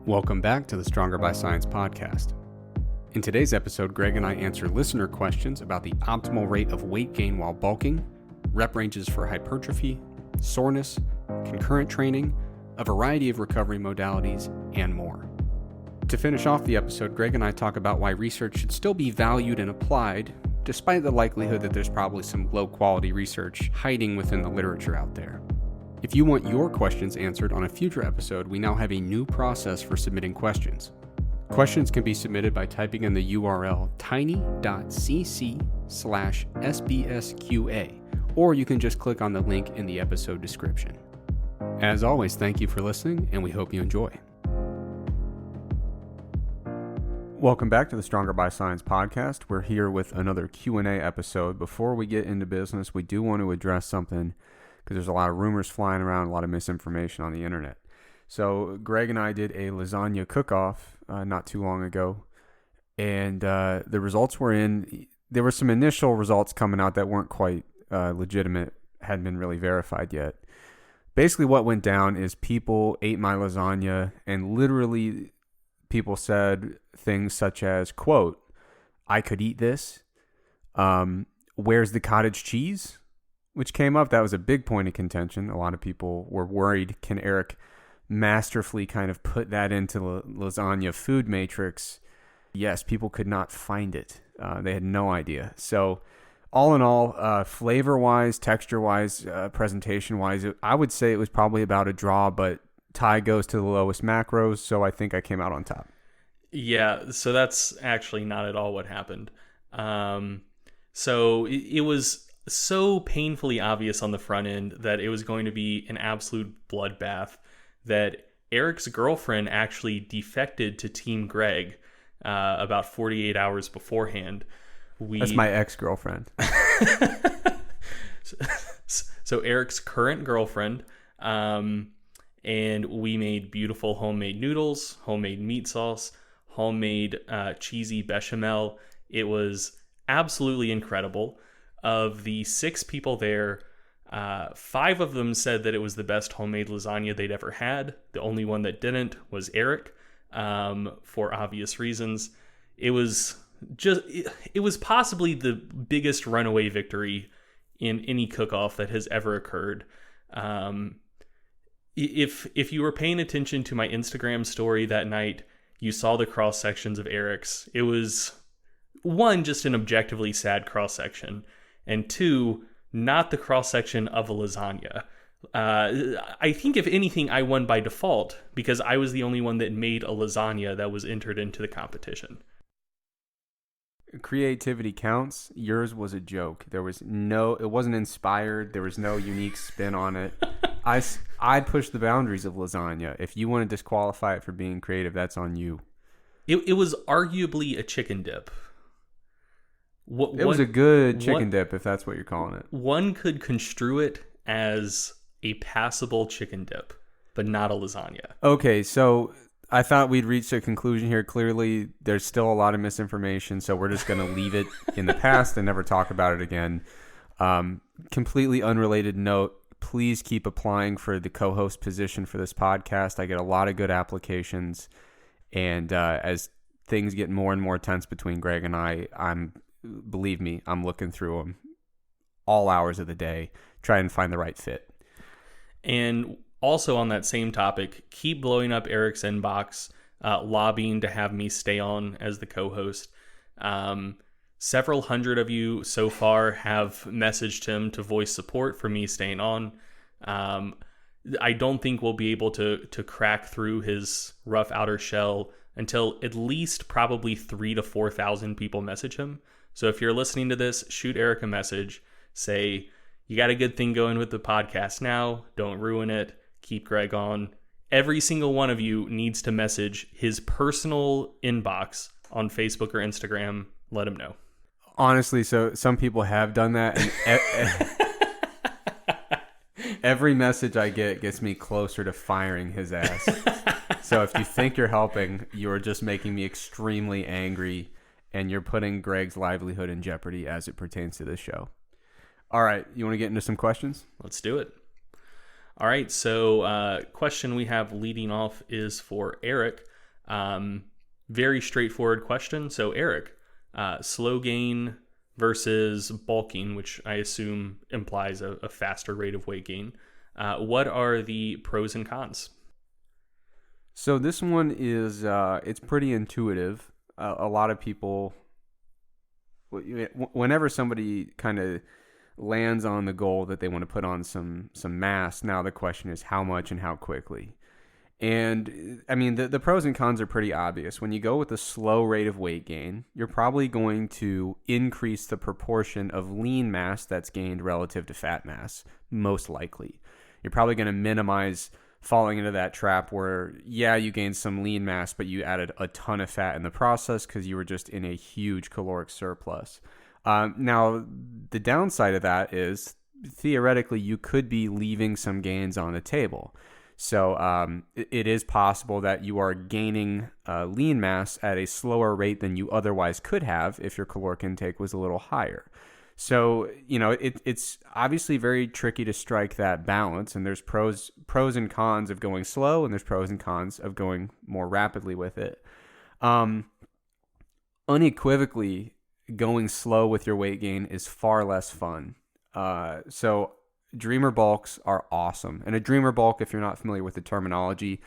Welcome back to the Stronger by Science podcast. In today's episode, Greg and I answer listener questions about the optimal rate of weight gain while bulking, rep ranges for hypertrophy, soreness, concurrent training, a variety of recovery modalities, and more. To finish off the episode, Greg and I talk about why research should still be valued and applied, despite the likelihood that there's probably some low-quality research hiding within the literature out there. If you want your questions answered on a future episode, we now have a new process for submitting questions. Questions can be submitted by typing in the URL tiny.cc/sbsqa, or you can just click on the link in the episode description. As always, thank you for listening, and we hope you enjoy. Welcome back to the Stronger by Science podcast. We're here with another Q&A episode. Before we get into business, we do want to address something because there's a lot of rumors flying around, a lot of misinformation on the internet. So Greg and I did a lasagna cook-off not too long ago, and the results were in. There were some initial results coming out that weren't quite legitimate, hadn't been really verified yet. Basically what went down is people ate my lasagna, and literally people said things such as, quote, "I could eat this. Where's the cottage cheese?" Which came up. That was a big point of contention. A lot of people were worried, can Eric masterfully kind of put that into the lasagna food matrix? Yes, people could not find it. They had no idea. So all in all, flavor-wise, texture-wise, presentation-wise, I would say it was probably about a draw, but Ty goes to the lowest macros, so I think I came out on top. Yeah, so that's actually not at all what happened. So it was so painfully obvious on the front end that it was going to be an absolute bloodbath that Eric's girlfriend actually defected to Team Greg about 48 hours beforehand. That's my ex-girlfriend. So Eric's current girlfriend, and we made beautiful homemade noodles, homemade meat sauce, homemade cheesy bechamel. It was absolutely incredible. Of the 6 people there, 5 of them said that it was the best homemade lasagna they'd ever had. The only one that didn't was Eric, for obvious reasons. It was possibly the biggest runaway victory in any cook-off that has ever occurred. If you were paying attention to my Instagram story that night, you saw the cross sections of Eric's. It was, 1, just an objectively sad cross section, and 2, not the cross section of a lasagna. I think if anything, I won by default because I was the only one that made a lasagna that was entered into the competition. Creativity counts. Yours was a joke. It wasn't inspired. There was no unique spin on it. I'd push the boundaries of lasagna. If you want to disqualify it for being creative, that's on you. It was arguably a chicken dip. It was a good chicken dip, if that's what you're calling it. One could construe it as a passable chicken dip, but not a lasagna. Okay, so I thought we'd reached a conclusion here. Clearly, there's still a lot of misinformation, so we're just going to leave it in the past and never talk about it again. Completely unrelated note, please keep applying for the co-host position for this podcast. I get a lot of good applications, and as things get more and more tense between Greg and I, believe me, I'm looking through them all hours of the day, trying to find the right fit. And also on that same topic, keep blowing up Eric's inbox, lobbying to have me stay on as the co-host. Several hundred of you so far have messaged him to voice support for me staying on. I don't think we'll be able to crack through his rough outer shell until at least probably 3,000 to 4,000 people message him. So if you're listening to this, shoot Eric a message. Say, you got a good thing going with the podcast now. Don't ruin it. Keep Greg on. Every single one of you needs to message his personal inbox on Facebook or Instagram. Let him know. Honestly, so some people have done that. And every message I get gets me closer to firing his ass. So if you think you're helping, you're just making me extremely angry. And you're putting Greg's livelihood in jeopardy as it pertains to this show. All right, you want to get into some questions? Let's do it. All right, so question we have leading off is for Eric. Very straightforward question. So Eric, slow gain versus bulking, which I assume implies a faster rate of weight gain. What are the pros and cons? So this one is it's pretty intuitive. A lot of people, whenever somebody kind of lands on the goal that they want to put on some mass, now the question is how much and how quickly. And I mean, the pros and cons are pretty obvious. When you go with a slow rate of weight gain, you're probably going to increase the proportion of lean mass that's gained relative to fat mass, most likely. You're probably going to minimize falling into that trap where, yeah, you gained some lean mass, but you added a ton of fat in the process because you were just in a huge caloric surplus. Now, the downside of that is, theoretically, you could be leaving some gains on the table. So it is possible that you are gaining lean mass at a slower rate than you otherwise could have if your caloric intake was a little higher. So, it's obviously very tricky to strike that balance, and there's pros and cons of going slow, and there's pros and cons of going more rapidly with it. Unequivocally, going slow with your weight gain is far less fun. So dreamer bulks are awesome. And a dreamer bulk, if you're not familiar with the terminology,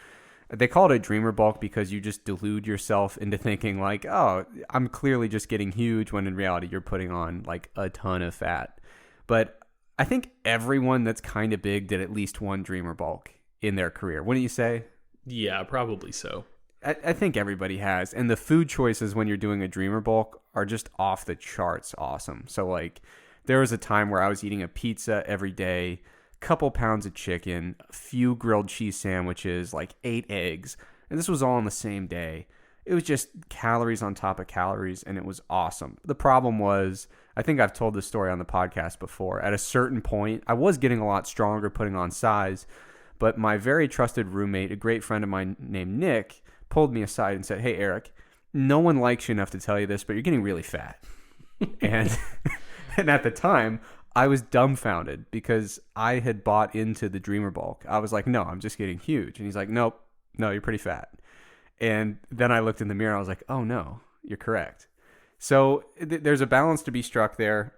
they call it a dreamer bulk because you just delude yourself into thinking like, oh, I'm clearly just getting huge, when in reality you're putting on like a ton of fat. But I think everyone that's kind of big did at least one dreamer bulk in their career. Wouldn't you say? Yeah, probably so. I think everybody has. And the food choices when you're doing a dreamer bulk are just off the charts awesome. So like, there was a time where I was eating a pizza every day, a couple pounds of chicken, a few grilled cheese sandwiches, like 8 eggs. And this was all on the same day. It was just calories on top of calories, and it was awesome. The problem was, I think I've told this story on the podcast before. At a certain point, I was getting a lot stronger, putting on size. But my very trusted roommate, a great friend of mine named Nick, pulled me aside and said, "Hey, Eric, no one likes you enough to tell you this, but you're getting really fat." And at the time, I was dumbfounded because I had bought into the dreamer bulk. I was like, "No, I'm just getting huge." And he's like, "Nope, no, you're pretty fat." And then I looked in the mirror. I was like, "Oh, no, you're correct." So there's a balance to be struck there.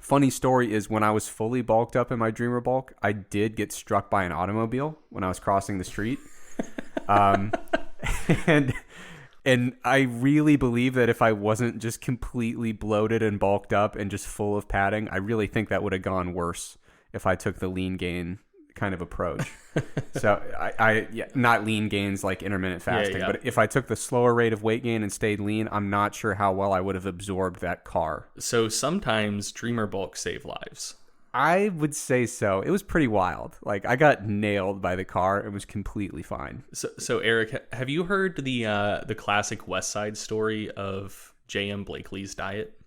Funny story is, when I was fully bulked up in my dreamer bulk, I did get struck by an automobile when I was crossing the street. And I really believe that if I wasn't just completely bloated and bulked up and just full of padding, I really think that would have gone worse if I took the lean gain kind of approach. So not lean gains like intermittent fasting, but if I took the slower rate of weight gain and stayed lean, I'm not sure how well I would have absorbed that car. So sometimes dreamer bulk save lives. I would say so. It was pretty wild. Like, I got nailed by the car. It was completely fine. So Eric, have you heard the classic West Side story of J.M. Blakely's diet?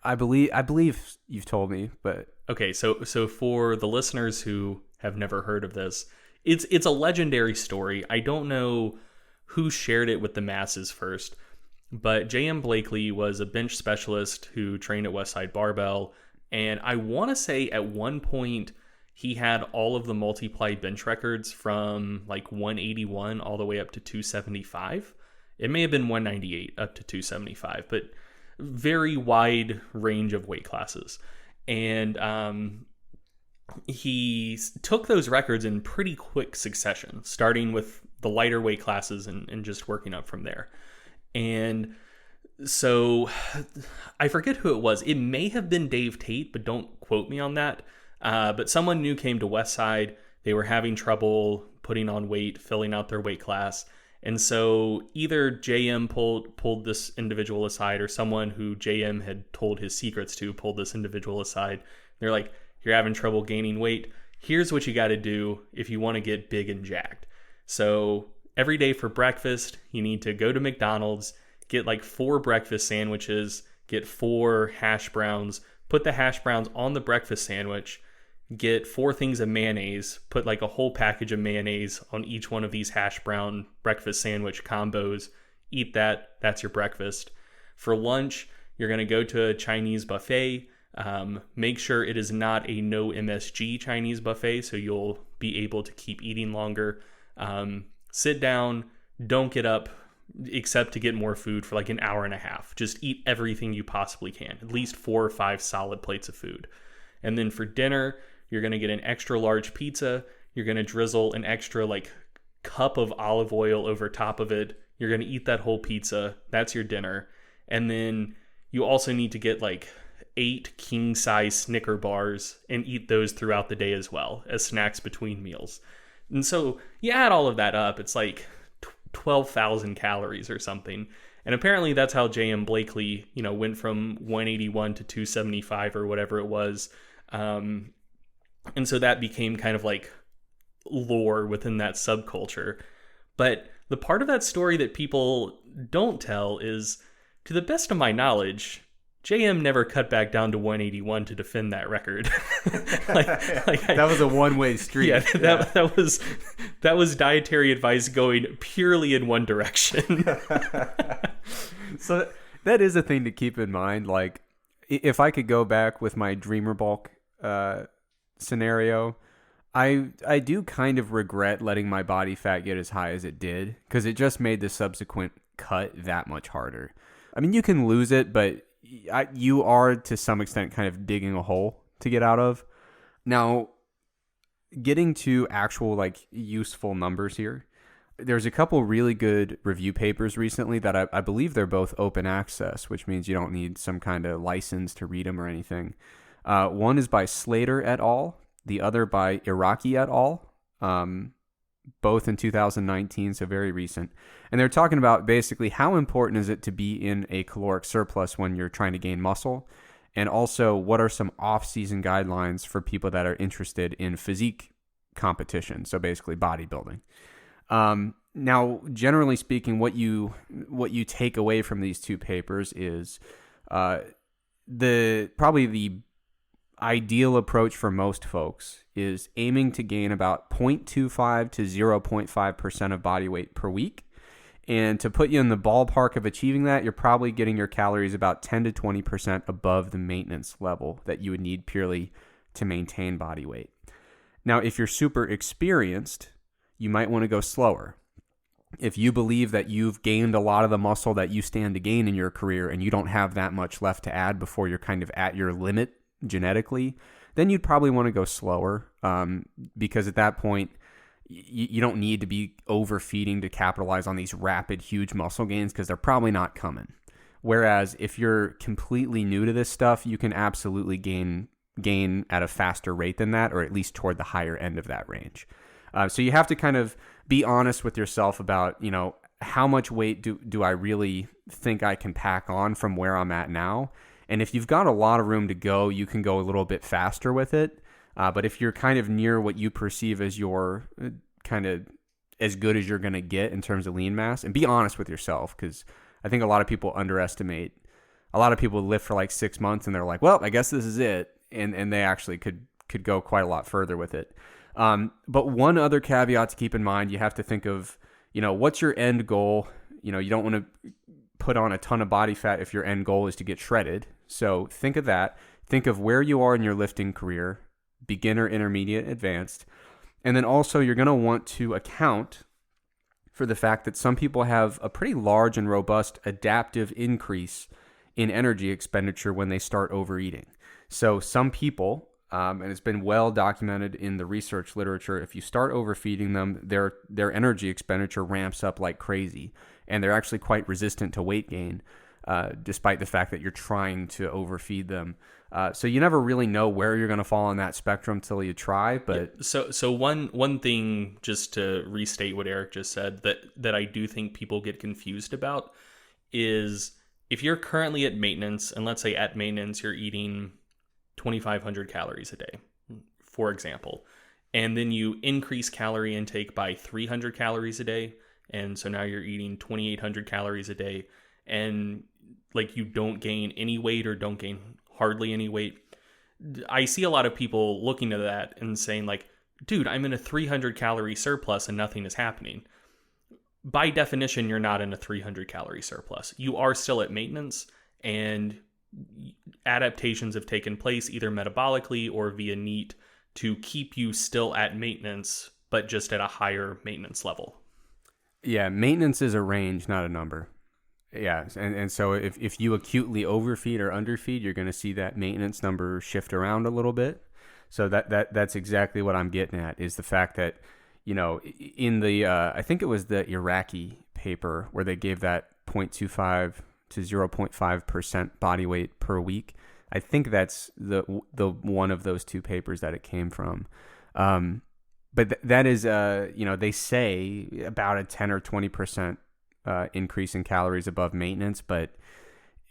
I believe you've told me, but okay. So for the listeners who have never heard of this, it's a legendary story. I don't know who shared it with the masses first, but J.M. Blakely was a bench specialist who trained at West Side Barbell. And I want to say at one point he had all of the multiply bench records from like 181 all the way up to 275. It may have been 198 up to 275, but very wide range of weight classes. And he took those records in pretty quick succession, starting with the lighter weight classes and just working up from there. And so I forget who it was. It may have been Dave Tate, but don't quote me on that. But someone new came to Westside. They were having trouble putting on weight, filling out their weight class. And so either JM pulled this individual aside, or someone who JM had told his secrets to pulled this individual aside. They're like, "You're having trouble gaining weight. Here's what you got to do if you want to get big and jacked. So every day for breakfast, you need to go to McDonald's, get like 4 breakfast sandwiches, get 4 hash browns, put the hash browns on the breakfast sandwich, get 4 things of mayonnaise, put like a whole package of mayonnaise on each one of these hash brown breakfast sandwich combos, eat that, that's your breakfast. For lunch, you're going to go to a Chinese buffet, Make sure it is not a no MSG Chinese buffet, so you'll be able to keep eating longer. Sit down, don't get up except to get more food for like an hour and a half. Just eat everything you possibly can, at least 4 or 5 solid plates of food. And then for dinner, you're going to get an extra large pizza. You're going to drizzle an extra like cup of olive oil over top of it. You're going to eat that whole pizza. That's your dinner. And then you also need to get like 8 king-size Snicker bars and eat those throughout the day as well as snacks between meals. And so you add all of that up, it's like 12,000 calories or something. And apparently that's how J.M. Blakely, went from 181 to 275 or whatever it was. And so that became kind of like lore within that subculture. But the part of that story that people don't tell is, to the best of my knowledge, JM never cut back down to 181 to defend that record. That was a one-way street. Yeah, that was dietary advice going purely in one direction. So that is a thing to keep in mind. Like, if I could go back with my Dreamer Bulk scenario, I do kind of regret letting my body fat get as high as it did, because it just made the subsequent cut that much harder. I mean, you can lose it, but you are to some extent kind of digging a hole to get out of. Now, getting to actual like useful numbers here, there's a couple really good review papers recently that I believe they're both open access, which means you don't need some kind of license to read them or anything. One is by Slater et al., the other by Iraqi et al., both in 2019, so very recent. And they're talking about basically how important is it to be in a caloric surplus when you're trying to gain muscle, and also what are some off-season guidelines for people that are interested in physique competition, so basically bodybuilding. Now, generally speaking, what you take away from these two papers is probably the ideal approach for most folks is aiming to gain about 0.25 to 0.5% of body weight per week. And to put you in the ballpark of achieving that, you're probably getting your calories about 10 to 20% above the maintenance level that you would need purely to maintain body weight. Now, if you're super experienced, you might want to go slower. If you believe that you've gained a lot of the muscle that you stand to gain in your career and you don't have that much left to add before you're kind of at your limit genetically, then you'd probably want to go slower, because at that point, you don't need to be overfeeding to capitalize on these rapid, huge muscle gains, because they're probably not coming. Whereas if you're completely new to this stuff, you can absolutely gain at a faster rate than that, or at least toward the higher end of that range. So you have to kind of be honest with yourself about, how much weight do I really think I can pack on from where I'm at now? And if you've got a lot of room to go, you can go a little bit faster with it. But if you're kind of near what you perceive as your kind of as good as you're going to get in terms of lean mass, and be honest with yourself, because I think a lot of people underestimate. A lot of people lift for like 6 months and they're like, well, I guess this is it. And they actually could go quite a lot further with it. But one other caveat to keep in mind, you have to think of, what's your end goal? You don't want to put on a ton of body fat if your end goal is to get shredded. So think of that. Think of where you are in your lifting career, beginner, intermediate, advanced. And then also you're going to want to account for the fact that some people have a pretty large and robust adaptive increase in energy expenditure when they start overeating. So some people, and it's been well documented in the research literature, if you start overfeeding them, their energy expenditure ramps up like crazy, and they're actually quite resistant to weight gain, despite the fact that you're trying to overfeed them. So you never really know where you're going to fall on that spectrum till you try. But yeah, so one thing, just to restate what Eric just said, that I do think people get confused about is if you're currently at maintenance, and let's say at maintenance you're eating 2,500 calories a day, for example, and then you increase calorie intake by 300 calories a day, and so now you're eating 2,800 calories a day, and like you don't gain any weight or don't gain hardly any weight. I see a lot of people looking at that and saying like, dude, I'm in a 300 calorie surplus and nothing is happening. By definition, you're not in a 300 calorie surplus. You are still at maintenance, and adaptations have taken place either metabolically or via NEAT to keep you still at maintenance, but just at a higher maintenance level. Yeah, maintenance is a range, not a number. Yeah, and so if you acutely overfeed or underfeed, you're going to see that maintenance number shift around a little bit. So that's exactly what I'm getting at, is the fact that, in the, I think it was the Iraqi paper where they gave that 0.25 to 0.5% body weight per week. I think that's the one of those two papers that it came from. But that is, they say about a 10 or 20% increase in calories above maintenance, but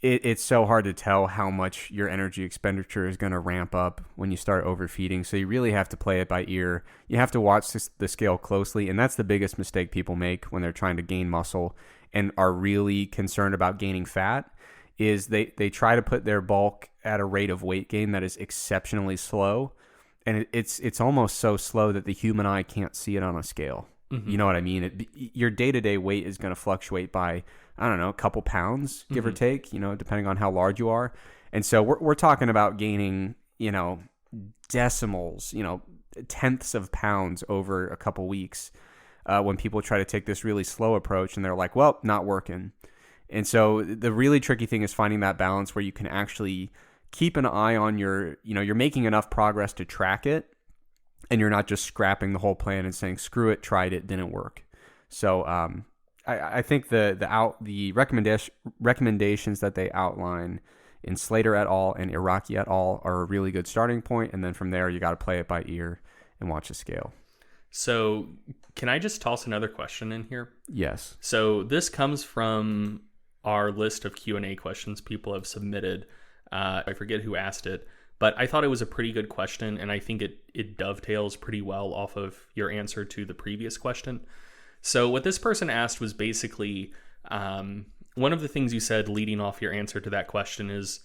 it's so hard to tell how much your energy expenditure is going to ramp up when you start overfeeding. So you really have to play it by ear. You have to watch the scale closely, and that's the biggest mistake people make when they're trying to gain muscle and are really concerned about gaining fat, is they try to put their bulk at a rate of weight gain that is exceptionally slow. And it's almost so slow that the human eye can't see it on a scale. Mm-hmm. You know what I mean? Your day-to-day weight is going to fluctuate by, I don't know, a couple pounds, give or take, depending on how large you are. And so we're talking about gaining, decimals, tenths of pounds over a couple weeks when people try to take this really slow approach and they're like, well, not working. And so the really tricky thing is finding that balance where you can actually keep an eye on you're making enough progress to track it, and you're not just scrapping the whole plan and saying, screw it, tried it, didn't work. So I think the recommendations that they outline in Slater et al. And Iraqi et al. Are a really good starting point, and then from there you got to play it by ear and watch the scale. So can I just toss another question in here? Yes. So this comes from our list of Q&A questions people have submitted. I forget who asked it, but I thought it was a pretty good question, and I think it dovetails pretty well off of your answer to the previous question. So what this person asked was basically, one of the things you said leading off your answer to that question is,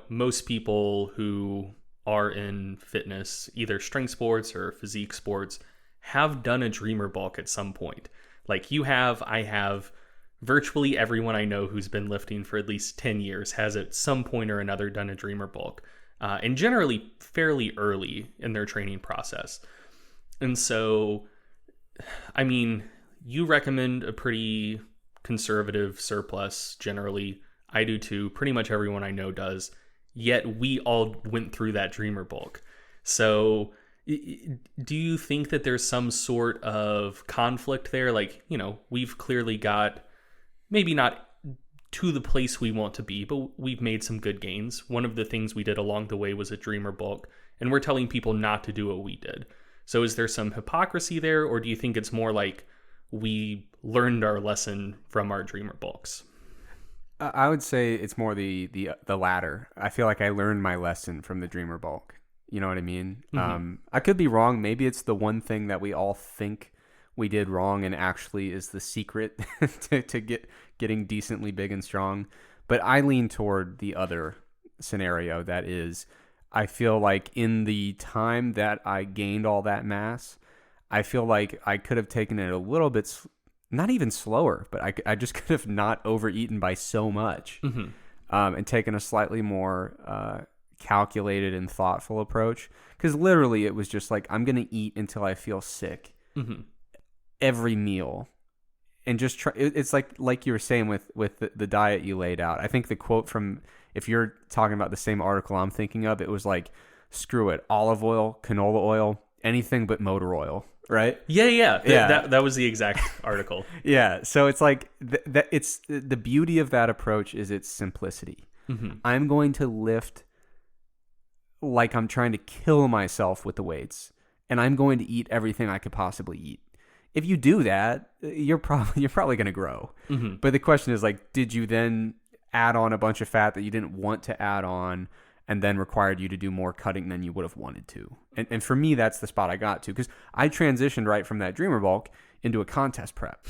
most people who are in fitness, either strength sports or physique sports, have done a dreamer bulk at some point. Like you have, I have, virtually everyone I know who's been lifting for at least 10 years has at some point or another done a dreamer bulk, and generally fairly early in their training process. And so, I mean, you recommend a pretty conservative surplus generally. I do too. Pretty much everyone I know does. Yet we all went through that dreamer bulk. So do you think that there's some sort of conflict there? Like, we've clearly got, maybe not to the place we want to be, but we've made some good gains. One of the things we did along the way was a dreamer bulk, and we're telling people not to do what we did. So is there some hypocrisy there, or do you think it's more like we learned our lesson from our dreamer bulks? I would say it's more the latter. I feel like I learned my lesson from the dreamer bulk. You know what I mean? Mm-hmm. I could be wrong. Maybe it's the one thing that we all think we did wrong and actually is the secret to getting decently big and strong. But I lean toward the other scenario. That is, I feel like in the time that I gained all that mass, I feel like I could have taken it a little bit, not even slower, but I just could have not overeaten by so much, and taken a slightly more calculated and thoughtful approach. Because literally it was just like, I'm going to eat until I feel sick every meal. And just try. It's like you were saying with the diet you laid out. I think the quote from, if you're talking about the same article I'm thinking of, it was like, screw it, olive oil, canola oil, anything but motor oil, right? Yeah. That was the exact article. Yeah. So it's like that. It's the beauty of that approach is its simplicity. I'm going to lift like I'm trying to kill myself with the weights, and I'm going to eat everything I could possibly eat. If you do that, you're probably going to grow. But the question is, like, did you then add on a bunch of fat that you didn't want to add on, and then required you to do more cutting than you would have wanted to? And for me, that's the spot I got to, because I transitioned right from that dreamer bulk into a contest prep.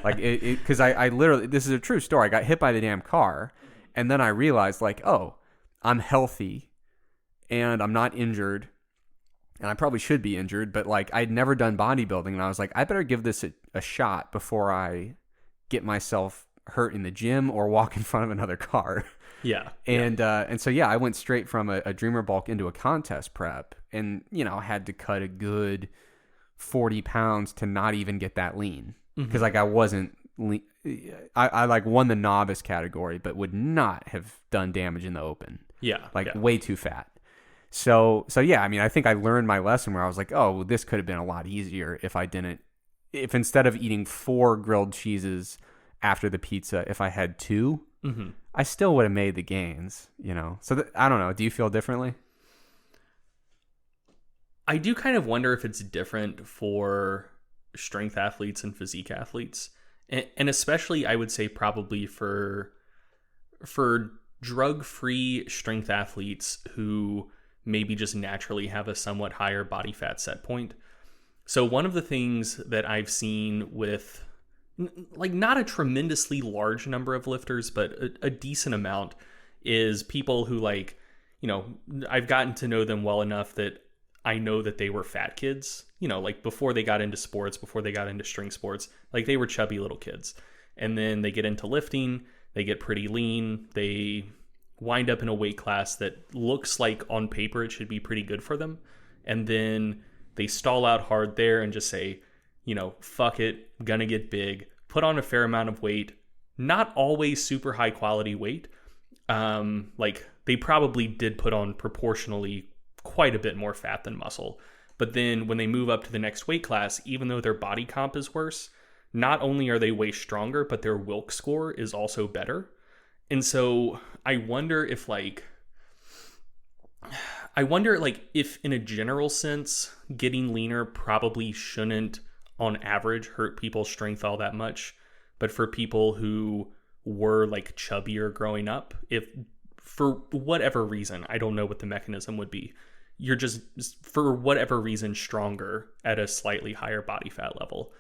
Like, because I literally, this is a true story. I got hit by the damn car, and then I realized, like, oh, I'm healthy and I'm not injured. And I probably should be injured, but like I'd never done bodybuilding, and I was like, I better give this a shot before I get myself hurt in the gym or walk in front of another car. Yeah. And so, I went straight from a dreamer bulk into a contest prep, and, had to cut a good 40 pounds to not even get that lean. Because I wasn't lean. I won the novice category, but would not have done damage in the open. Yeah. Way too fat. So I think I learned my lesson where I was like, oh, this could have been a lot easier if instead of eating 4 grilled cheeses after the pizza, if I had 2, I still would have made the gains, So I don't know. Do you feel differently? I do kind of wonder if it's different for strength athletes and physique athletes. And especially, I would say probably for drug-free strength athletes who maybe just naturally have a somewhat higher body fat set point. So one of the things that I've seen with not a tremendously large number of lifters, but a decent amount, is people who I've gotten to know them well enough that I know that they were fat kids, before they got into sports, before they got into string sports, they were chubby little kids. And then they get into lifting, they get pretty lean, they wind up in a weight class that looks like on paper it should be pretty good for them. And then they stall out hard there and just say, fuck it, gonna get big, put on a fair amount of weight, not always super high quality weight. They probably did put on proportionally quite a bit more fat than muscle. But then when they move up to the next weight class, even though their body comp is worse, not only are they way stronger, but their Wilks score is also better. And so I wonder if if in a general sense, getting leaner probably shouldn't on average hurt people's strength all that much. But for people who were chubbier growing up, if for whatever reason, I don't know what the mechanism would be, you're just, for whatever reason, stronger at a slightly higher body fat level.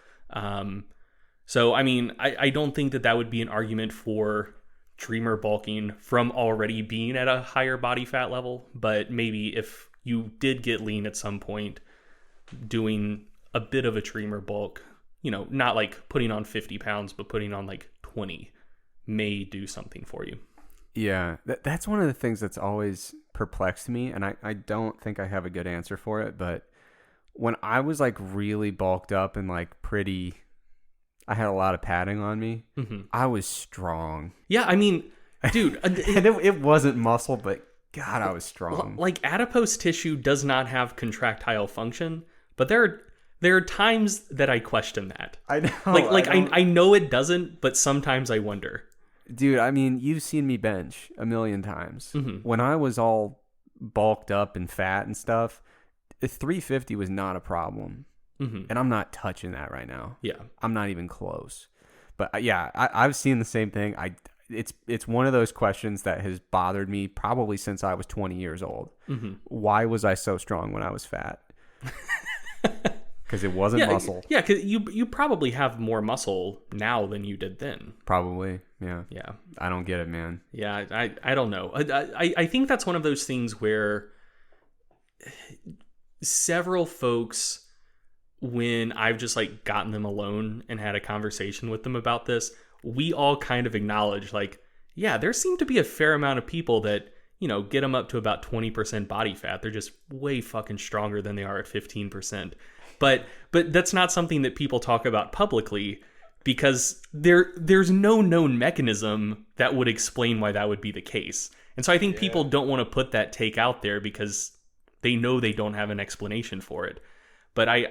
So, I don't think that would be an argument for dreamer bulking from already being at a higher body fat level. But maybe if you did get lean at some point, doing a bit of a dreamer bulk, not putting on 50 pounds, but putting on 20 may do something for you. Yeah, that's one of the things that's always perplexed me, and I don't think I have a good answer for it, but when I was really bulked up and pretty, I had a lot of padding on me, I was strong. Yeah, dude. And it wasn't muscle, but God, I was strong. Adipose tissue does not have contractile function, but there are times that I question that. I know. I know it doesn't, but sometimes I wonder. Dude, you've seen me bench a million times. When I was all bulked up and fat and stuff, 350 was not a problem. And I'm not touching that right now. Yeah. I'm not even close. But I've seen the same thing. It's one of those questions that has bothered me probably since I was 20 years old. Why was I so strong when I was fat? Because it wasn't muscle. Yeah, because you probably have more muscle now than you did then. Probably, yeah. Yeah. I don't get it, man. Yeah, I don't know. I think that's one of those things where several folks, when I've just gotten them alone and had a conversation with them about this, we all kind of acknowledge there seem to be a fair amount of people that, get them up to about 20% body fat. They're just way fucking stronger than they are at 15%. But that's not something that people talk about publicly, because there's no known mechanism that would explain why that would be the case. And so I think people don't want to put that take out there because they know they don't have an explanation for it. But I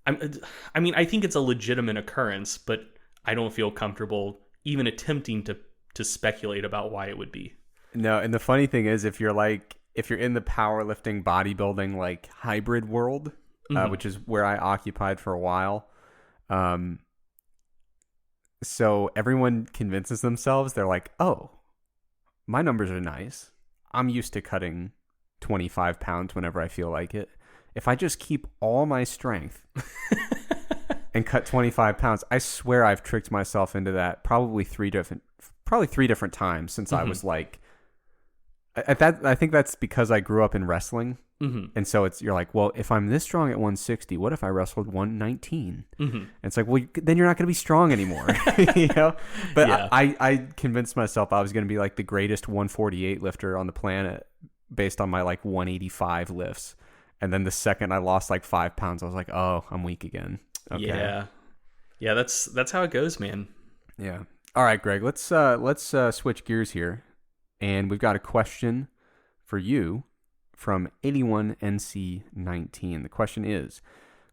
think it's a legitimate occurrence, but I don't feel comfortable even attempting to speculate about why it would be. No, and the funny thing is, if you're in the powerlifting, bodybuilding hybrid world, which is where I occupied for a while, so everyone convinces themselves, they're like, oh, my numbers are nice. I'm used to cutting 25 pounds whenever I feel like it. If I just keep all my strength and cut 25 pounds, I swear I've tricked myself into that probably three different times since I was I think that's because I grew up in wrestling. Mm-hmm. And so you're like, well, if I'm this strong at 160, what if I wrestled 119? Mm-hmm. And it's like, well, then you're not going to be strong anymore, you know? But Yeah. I convinced myself I was going to be like the greatest 148 lifter on the planet based on my like 185 lifts. And then the second I lost like 5 pounds, I was like, oh, I'm weak again. Okay. Yeah. Yeah, that's how it goes, man. Yeah. All right, Greg, let's switch gears here. And we've got a question for you from 81NC19. The question is,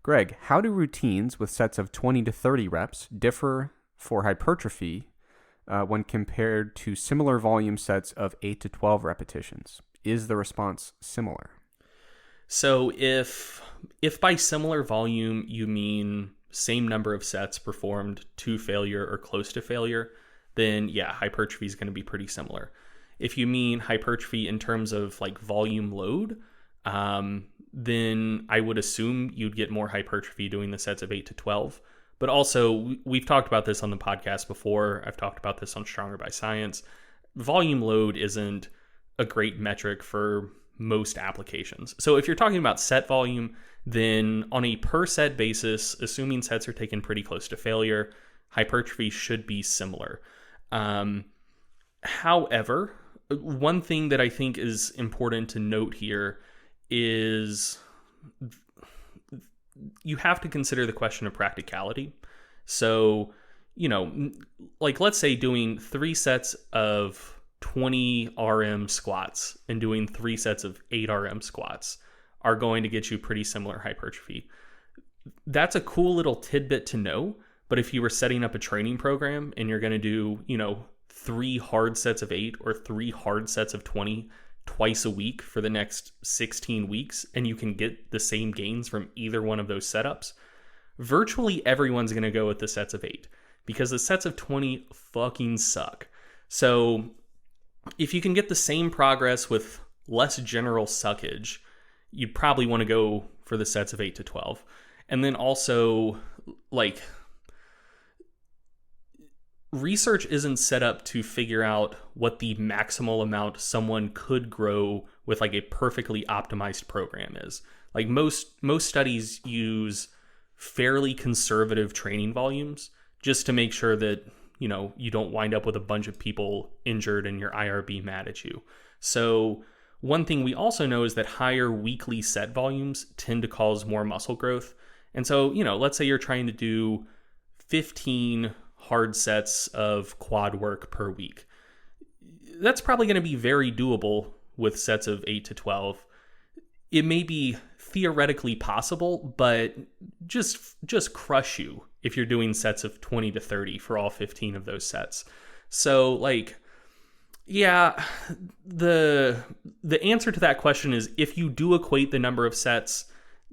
Greg, how do routines with sets of 20 to 30 reps differ for hypertrophy when compared to similar volume sets of 8 to 12 repetitions? Is the response similar? So if by similar volume you mean same number of sets performed to failure or close to failure, then yeah, hypertrophy is going to be pretty similar. If you mean hypertrophy in terms of like volume load, then I would assume you'd get more hypertrophy doing the sets of 8 to 12. But also, we've talked about this on the podcast before. I've talked about this on Stronger by Science. Volume load isn't a great metric for most applications. So if you're talking about set volume, then on a per set basis, assuming sets are taken pretty close to failure, hypertrophy should be similar. However, one thing that I think is important to note here is you have to consider the question of practicality. So, like let's say doing 3 sets of 20 RM squats and doing 3 sets of 8 RM squats are going to get you pretty similar hypertrophy. That's a cool little tidbit to know, but if you were setting up a training program and you're going to do, 3 hard sets of 8 or 3 hard sets of 20 twice a week for the next 16 weeks, and you can get the same gains from either one of those setups, virtually everyone's going to go with the sets of 8 because the sets of 20 fucking suck. So if you can get the same progress with less general suckage, you'd probably want to go for the sets of 8 to 12. And then also, like, research isn't set up to figure out what the maximal amount someone could grow with like a perfectly optimized program is. Like most studies use fairly conservative training volumes just to make sure that, you don't wind up with a bunch of people injured and your IRB mad at you. So one thing we also know is that higher weekly set volumes tend to cause more muscle growth. And so, let's say you're trying to do 15 hard sets of quad work per week. That's probably going to be very doable with sets of 8 to 12. It may be theoretically possible, but just crush you if you're doing sets of 20 to 30 for all 15 of those sets. So like, yeah, the answer to that question is if you do equate the number of sets,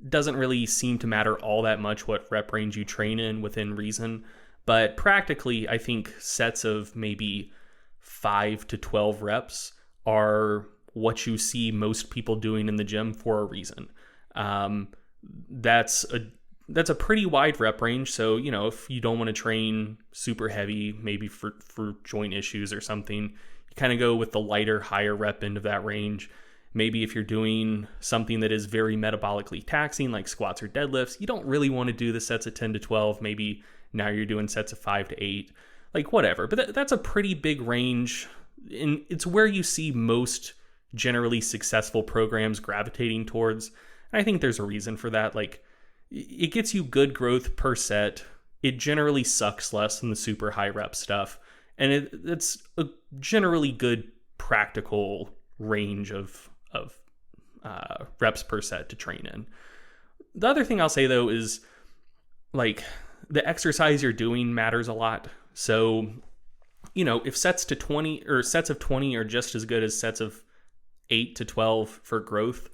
doesn't really seem to matter all that much what rep range you train in within reason. But practically, I think sets of maybe 5 to 12 reps are what you see most people doing in the gym for a reason. That's a pretty wide rep range. So, if you don't want to train super heavy, maybe for joint issues or something, you kind of go with the lighter, higher rep end of that range. Maybe if you're doing something that is very metabolically taxing, like squats or deadlifts, you don't really want to do the sets of 10 to 12. Maybe now you're doing sets of 5 to 8, like whatever. But that's a pretty big range. And it's where you see most generally successful programs gravitating towards. And I think there's a reason for that. Like, it gets you good growth per set. It generally sucks less than the super high rep stuff. And it's a generally good practical range of reps per set to train in. The other thing I'll say though is like the exercise you're doing matters a lot. So, if sets of 20 are just as good as sets of 8 to 12 for growth,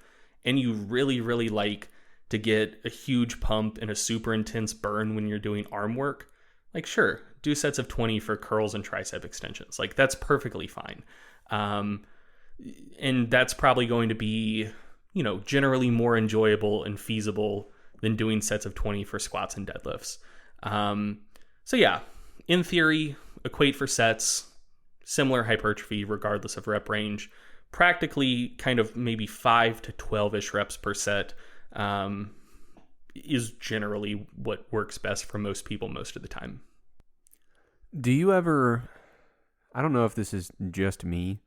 and you really, really like to get a huge pump and a super intense burn when you're doing arm work, like sure, do sets of 20 for curls and tricep extensions. Like that's perfectly fine. And that's probably going to be, generally more enjoyable and feasible than doing sets of 20 for squats and deadlifts. So yeah, in theory, equate for sets, similar hypertrophy regardless of rep range. practically kind of maybe 5 to 12-ish reps per set is generally what works best for most people most of the time. Do you ever, I don't know if this is just me,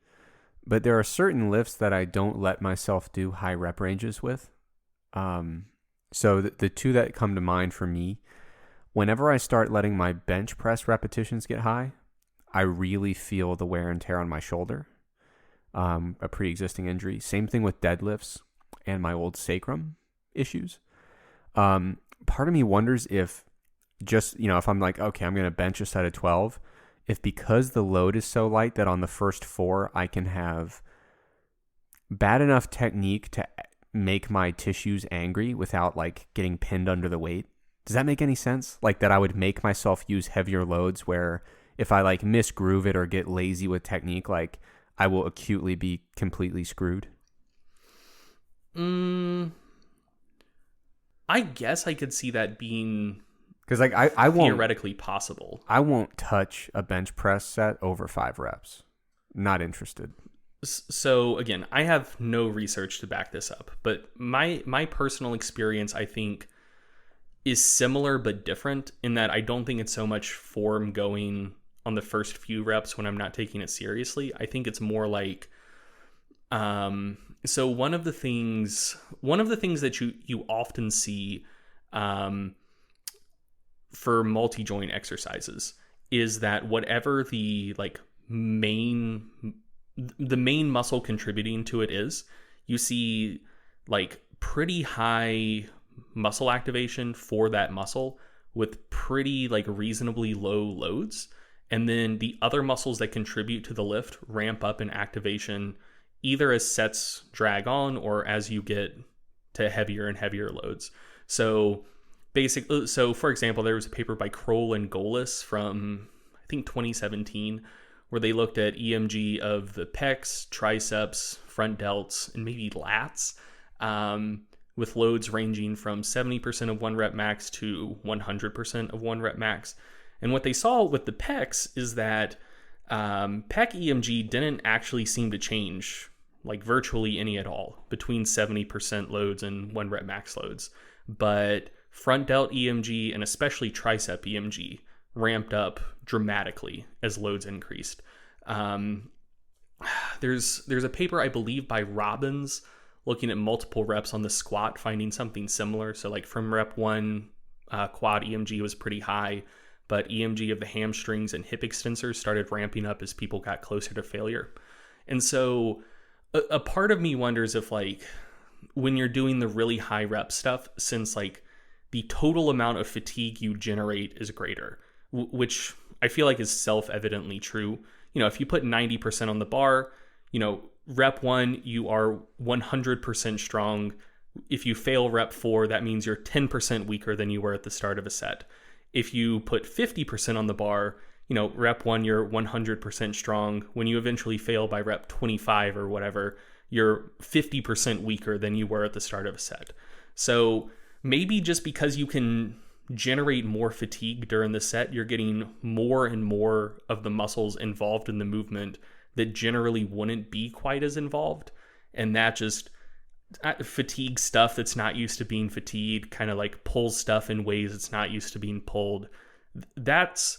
but there are certain lifts that I don't let myself do high rep ranges with. So the two that come to mind for me, whenever I start letting my bench press repetitions get high, I really feel the wear and tear on my shoulder, a pre-existing injury. Same thing with deadlifts and my old sacrum issues. Part of me wonders if just, if I'm like, okay, I'm going to bench a set of 12, if because the load is so light that on the first 4, I can have bad enough technique to make my tissues angry without like getting pinned under the weight. Does that make any sense? Like that I would make myself use heavier loads where if I like misgroove it or get lazy with technique, like I will acutely be completely screwed. I guess I could see that being because like I won't theoretically possible. I won't touch a bench press set over 5 reps. Not interested. So again, I have no research to back this up, but my personal experience, I think, is similar but different in that I don't think it's so much form going on the first few reps when I'm not taking it seriously. I think it's more like, so one of the things that you often see, for multi-joint exercises is that whatever the main muscle contributing to it is, you see like pretty high muscle activation for that muscle with pretty reasonably low loads. And then the other muscles that contribute to the lift ramp up in activation either as sets drag on or as you get to heavier and heavier loads. So for example, there was a paper by Kroll and Golis from, I think, 2017, where they looked at EMG of the pecs, triceps, front delts, and maybe lats, with loads ranging from 70% of 1 rep max to 100% of 1 rep max. And what they saw with the pecs is that pec EMG didn't actually seem to change virtually any at all between 70% loads and 1 rep max loads. But front delt EMG and especially tricep EMG ramped up dramatically as loads increased. There's a paper, I believe, by Robbins looking at multiple reps on the squat, finding something similar. So from rep 1, quad EMG was pretty high, but EMG of the hamstrings and hip extensors started ramping up as people got closer to failure. And so a part of me wonders if when you're doing the really high rep stuff, since the total amount of fatigue you generate is greater, which I feel is self-evidently true. If you put 90% on the bar, rep 1, you are 100% strong. If you fail rep 4, that means you're 10% weaker than you were at the start of a set. If you put 50% on the bar, rep 1, you're 100% strong. When you eventually fail by rep 25 or whatever, you're 50% weaker than you were at the start of a set. So maybe just because you can generate more fatigue during the set, you're getting more and more of the muscles involved in the movement that generally wouldn't be quite as involved. And that just fatigue stuff that's not used to being fatigued, kind of pulls stuff in ways it's not used to being pulled. That's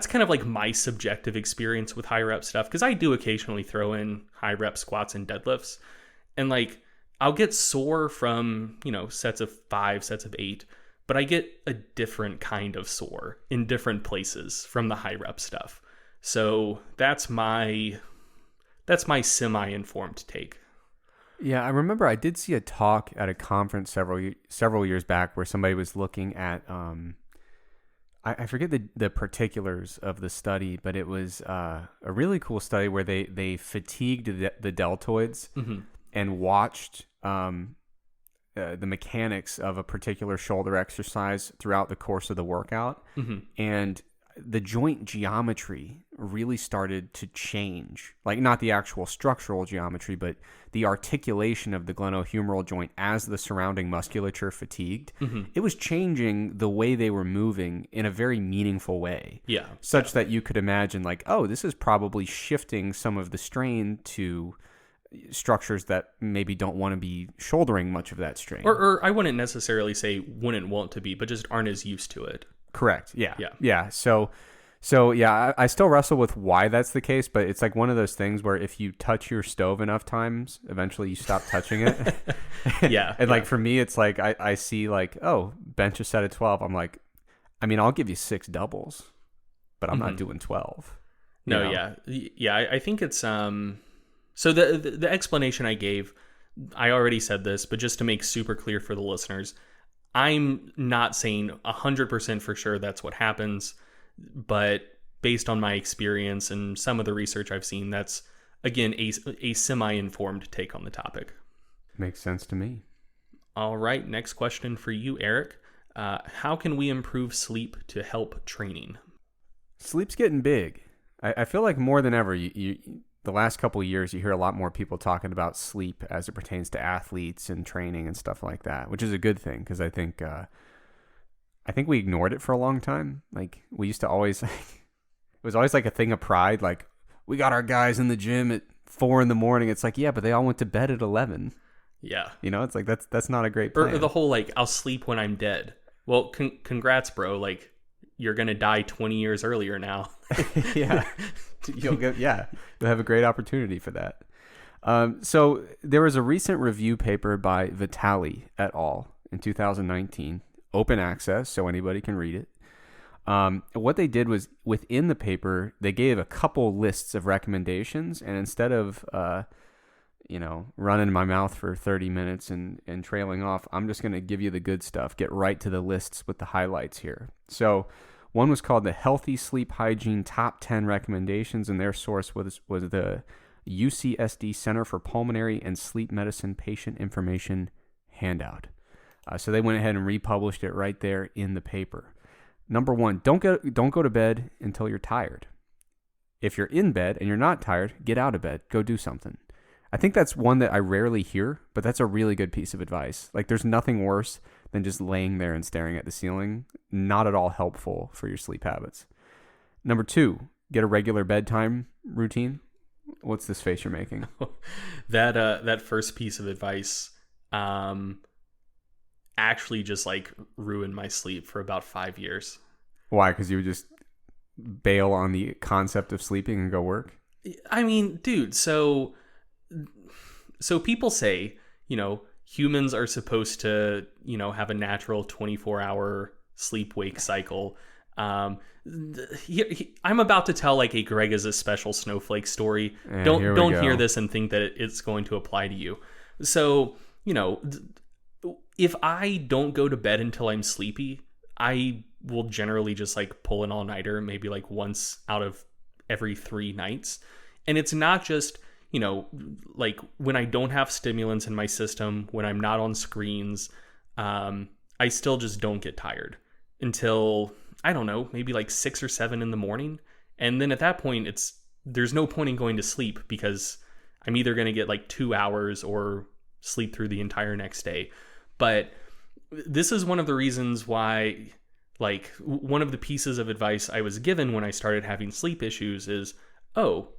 kind of my subjective experience with high rep stuff, because I do occasionally throw in high rep squats and deadlifts, and I'll get sore from sets of 5, sets of 8, but I get a different kind of sore in different places from the high rep stuff. So that's my semi-informed take. Yeah, I remember I did see a talk at a conference several years back where somebody was looking at I forget the particulars of the study, but it was a really cool study where they fatigued the deltoids and watched the mechanics of a particular shoulder exercise throughout the course of the workout. And the joint geometry really started to change. Like, not the actual structural geometry, but the articulation of the glenohumeral joint as the surrounding musculature fatigued. It was changing the way they were moving in a very meaningful way. Yeah. Such that you could imagine, like, oh, this is probably shifting some of the strain to structures that maybe don't want to be shouldering much of that strain. Or I wouldn't necessarily say wouldn't want to be, but just aren't as used to it. Correct. Yeah. So yeah, I still wrestle with why that's the case, but it's like one of those things where if you touch your stove enough times, eventually you stop touching it. Yeah. And like for me, it's like I see like, oh, bench a set of 12. I'm like, I mean, I'll give you 6 doubles, but I'm not doing 12. No, you know? yeah. I think it's so the explanation I gave, I already said this, but just to make super clear for the listeners, I'm not saying 100% for sure that's what happens, but based on my experience and some of the research I've seen, that's, again, a semi-informed take on the topic. Makes sense to me. All right, next question for you, Eric. How can we improve sleep to help training? Sleep's getting big. I feel like more than ever, the last couple of years, you hear a lot more people talking about sleep as it pertains to athletes and training and stuff like that, which is a good thing because I think we ignored it for a long time. Like we used to always, it was always like a thing of pride. Like we got our guys in the gym at 4 a.m. It's like, yeah, but they all went to bed at 11. Yeah, you know, it's like that's not a great plan. Or the whole like I'll sleep when I'm dead. Well, congrats, bro. Like you're gonna die 20 years earlier now. Yeah. You'll have a great opportunity for that. So there was a recent review paper by Vitali et al. In 2019, open access, so anybody can read it. What they did was within the paper, they gave a couple lists of recommendations, and instead of running my mouth for 30 minutes and trailing off, I'm just going to give you the good stuff, get right to the lists with the highlights here. So one was called the Healthy Sleep Hygiene Top 10 Recommendations, and their source was the UCSD Center for Pulmonary and Sleep Medicine Patient Information handout. So they went ahead and republished it right there in the paper. Number 1, don't go to bed until you're tired. If you're in bed and you're not tired, get out of bed. Go do something. I think that's one that I rarely hear, but that's a really good piece of advice. Like there's nothing worse than just laying there and staring at the ceiling. Not at all helpful for your sleep habits. Number 2, get a regular bedtime routine. What's this face you're making? That first piece of advice actually just like ruined my sleep for about 5 years. Why? Because you would just bail on the concept of sleeping and go work? I mean, dude, so people say, humans are supposed to, have a natural 24-hour sleep-wake cycle. I'm about to tell like a Greg is a special snowflake story. Don't hear this and think that it's going to apply to you. So, if I don't go to bed until I'm sleepy, I will generally just like pull an all-nighter, maybe like once out of every 3 nights. And it's not just, like when I don't have stimulants in my system, when I'm not on screens, I still just don't get tired until, I don't know, maybe like 6 or 7 in the morning. And then at that point, there's no point in going to sleep because I'm either going to get like 2 hours or sleep through the entire next day. But this is one of the reasons why, like, one of the pieces of advice I was given when I started having sleep issues is,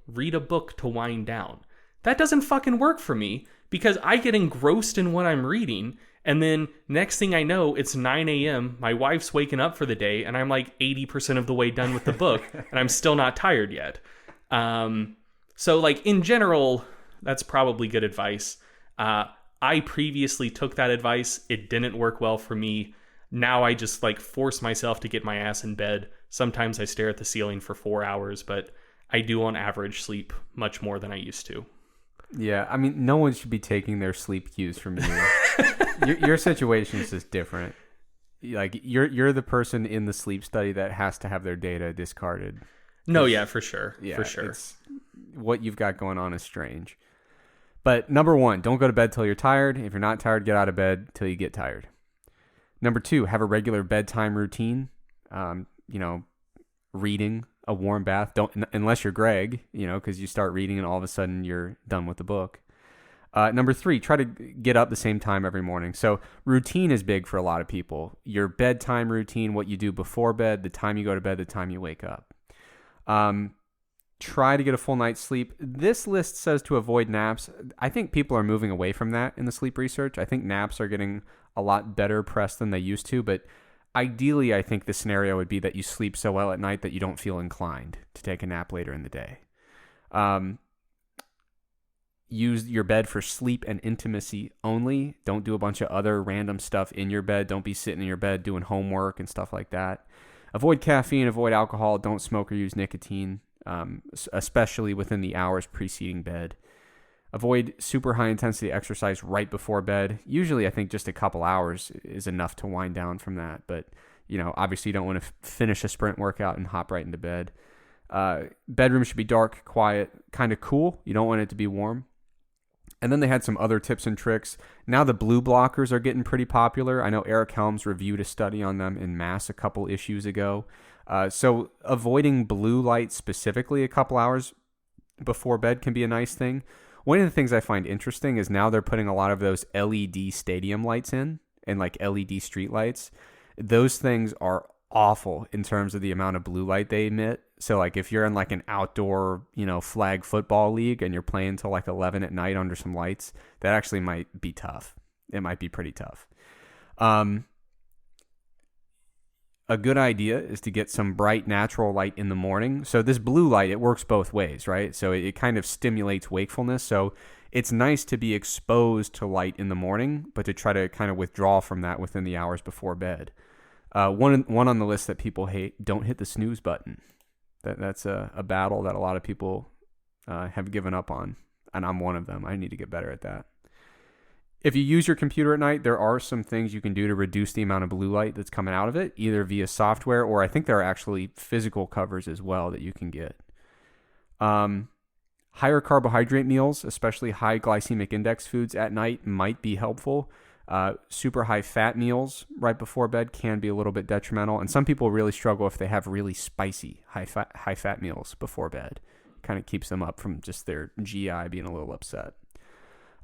read a book to wind down. That doesn't fucking work for me because I get engrossed in what I'm reading. And then next thing I know, it's 9 a.m. My wife's waking up for the day and I'm like 80% of the way done with the book and I'm still not tired yet. So like in general, that's probably good advice. I previously took that advice. It didn't work well for me. Now I just like force myself to get my ass in bed. Sometimes I stare at the ceiling for 4 hours, but I do on average sleep much more than I used to. Yeah, I mean, no one should be taking their sleep cues from you. Your situation is just different. Like you're the person in the sleep study that has to have their data discarded. No, yeah, for sure. Yeah, for sure. What you've got going on is strange. But number 1, don't go to bed till you're tired. If you're not tired, get out of bed till you get tired. Number 2, have a regular bedtime routine. reading, a warm bath. Don't, unless you're Greg, because you start reading and all of a sudden you're done with the book. Number 3, try to get up the same time every morning. So routine is big for a lot of people. Your bedtime routine, what you do before bed, the time you go to bed, the time you wake up. Try to get a full night's sleep. This list says to avoid naps. I think people are moving away from that in the sleep research. I think naps are getting a lot better press than they used to, but ideally, I think the scenario would be that you sleep so well at night that you don't feel inclined to take a nap later in the day. Use your bed for sleep and intimacy only. Don't do a bunch of other random stuff in your bed. Don't be sitting in your bed doing homework and stuff like that. Avoid caffeine, avoid alcohol. Don't smoke or use nicotine, especially within the hours preceding bed. Avoid super high intensity exercise right before bed. Usually, I think just a couple hours is enough to wind down from that. But, obviously you don't want to finish a sprint workout and hop right into bed. Bedroom should be dark, quiet, kind of cool. You don't want it to be warm. And then they had some other tips and tricks. Now the blue blockers are getting pretty popular. I know Eric Helms reviewed a study on them in Mass a couple issues ago. So avoiding blue light specifically a couple hours before bed can be a nice thing. One of the things I find interesting is now they're putting a lot of those LED stadium lights in and like LED street lights. Those things are awful in terms of the amount of blue light they emit. So like if you're in like an outdoor, flag football league and you're playing till like 11 at night under some lights, that actually might be tough. It might be pretty tough. A good idea is to get some bright natural light in the morning. So this blue light, it works both ways, right? So it kind of stimulates wakefulness. So it's nice to be exposed to light in the morning, but to try to kind of withdraw from that within the hours before bed. One on the list that people hate, don't hit the snooze button. That's a battle that a lot of people have given up on, and I'm one of them. I need to get better at that. If you use your computer at night, there are some things you can do to reduce the amount of blue light that's coming out of it, either via software or I think there are actually physical covers as well that you can get. Higher carbohydrate meals, especially high glycemic index foods at night, might be helpful. Super high fat meals right before bed can be a little bit detrimental. And some people really struggle if they have really spicy high fat meals before bed. Kind of keeps them up from just their GI being a little upset.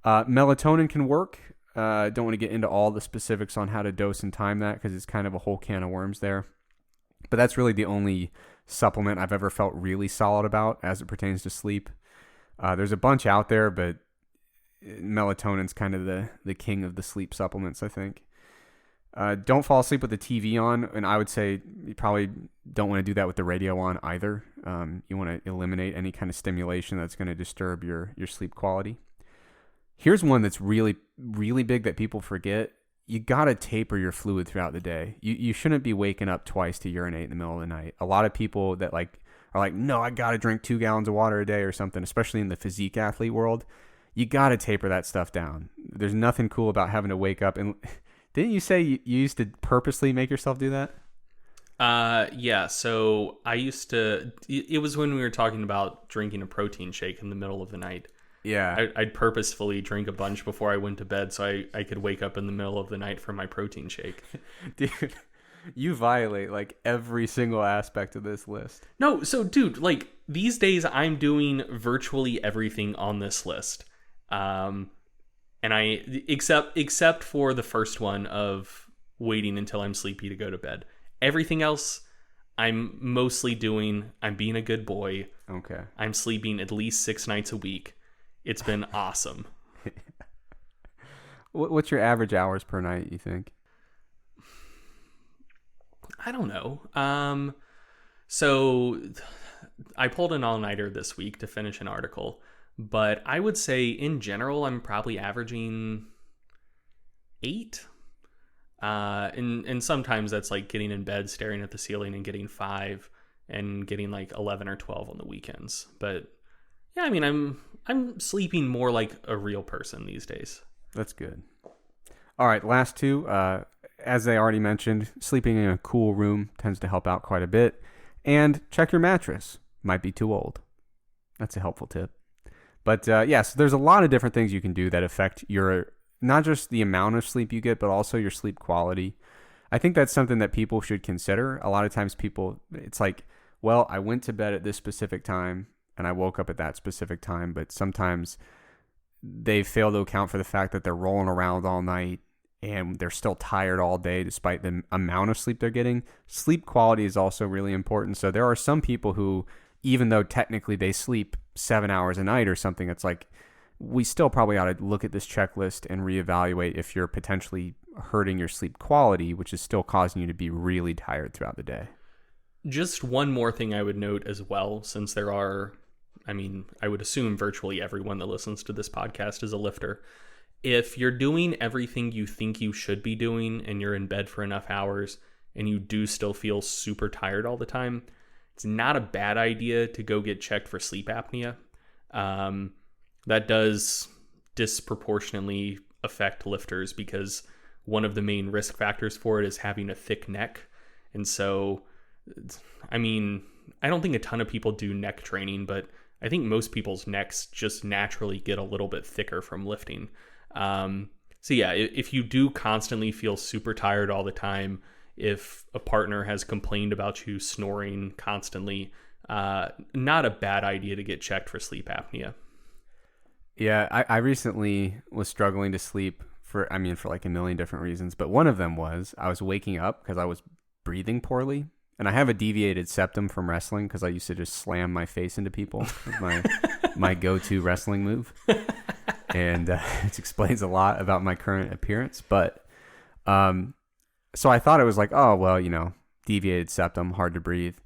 Melatonin can work. Don't want to get into all the specifics on how to dose and time that because it's kind of a whole can of worms there. But that's really the only supplement I've ever felt really solid about as it pertains to sleep. There's a bunch out there, but melatonin's kind of the king of the sleep supplements, I think. Don't fall asleep with the TV on, and I would say you probably don't want to do that with the radio on either. You want to eliminate any kind of stimulation that's going to disturb your sleep quality. Here's one that's really, really big that people forget. You got to taper your fluid throughout the day. You shouldn't be waking up twice to urinate in the middle of the night. A lot of people that are like, no, I got to drink 2 gallons of water a day or something, especially in the physique athlete world. You got to taper that stuff down. There's nothing cool about having to wake up. And didn't you say you used to purposely make yourself do that? Yeah. So I used to, it was when we were talking about drinking a protein shake in the middle of the night. Yeah. I'd purposefully drink a bunch before I went to bed so I could wake up in the middle of the night for my protein shake. Dude, you violate like every single aspect of this list. No, so dude, like these days I'm doing virtually everything on this list. And I except for the first one of waiting until I'm sleepy to go to bed. Everything else I'm mostly doing, I'm being a good boy. Okay. I'm sleeping at least 6 nights a week. It's been awesome. What's your average hours per night, you think? I don't know. So I pulled an all-nighter this week to finish an article, but I would say in general, I'm probably averaging 8. And sometimes that's like getting in bed, staring at the ceiling and getting 5 and getting like 11 or 12 on the weekends. But yeah, I mean, I'm sleeping more like a real person these days. That's good. All right, last 2. As I already mentioned, sleeping in a cool room tends to help out quite a bit. And check your mattress. Might be too old. That's a helpful tip. But yes, there's a lot of different things you can do that affect your, not just the amount of sleep you get, but also your sleep quality. I think that's something that people should consider. A lot of times people, it's like, well, I went to bed at this specific time and I woke up at that specific time, but sometimes they fail to account for the fact that they're rolling around all night and they're still tired all day despite the amount of sleep they're getting. Sleep quality is also really important. So there are some people who, even though technically they sleep 7 hours a night or something, it's like we still probably ought to look at this checklist and reevaluate if you're potentially hurting your sleep quality, which is still causing you to be really tired throughout the day. Just one more thing I would note as well, since there are, I would assume virtually everyone that listens to this podcast is a lifter. If you're doing everything you think you should be doing and you're in bed for enough hours and you do still feel super tired all the time, it's not a bad idea to go get checked for sleep apnea. That does disproportionately affect lifters because one of the main risk factors for it is having a thick neck. And so, I don't think a ton of people do neck training, but I think most people's necks just naturally get a little bit thicker from lifting. So yeah, if you do constantly feel super tired all the time, if a partner has complained about you snoring constantly, not a bad idea to get checked for sleep apnea. Yeah, I recently was struggling to sleep for like a million different reasons, but one of them was I was waking up because I was breathing poorly, and I have a deviated septum from wrestling because I used to just slam my face into people with my go-to wrestling move, and it explains a lot about my current appearance. But so I thought it was like, oh well, deviated septum, hard to breathe.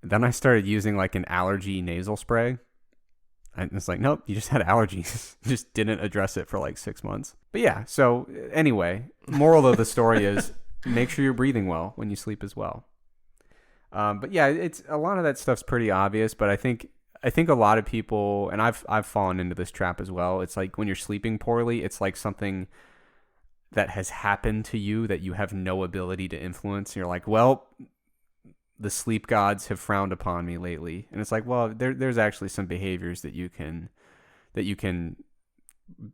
Then I started using like an allergy nasal spray. And it's like, nope, you just had allergies. Just didn't address it for like 6 months. But yeah, so anyway, moral of the story is make sure you're breathing well when you sleep as well. But yeah, it's a lot of that stuff's pretty obvious, but I think a lot of people, and I've fallen into this trap as well. It's like when you're sleeping poorly, it's like something that has happened to you that you have no ability to influence. You're like, well, the sleep gods have frowned upon me lately. And it's like, well, there's actually some behaviors that you can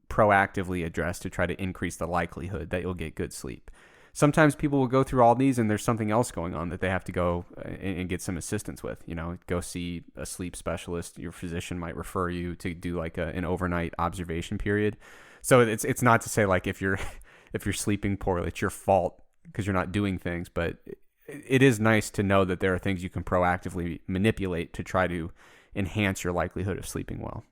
proactively address to try to increase the likelihood that you'll get good sleep. Sometimes people will go through all these and there's something else going on that they have to go and get some assistance with, go see a sleep specialist. Your physician might refer you to do like an overnight observation period. So it's not to say like if you're sleeping poorly, it's your fault because you're not doing things, but it is nice to know that there are things you can proactively manipulate to try to enhance your likelihood of sleeping well.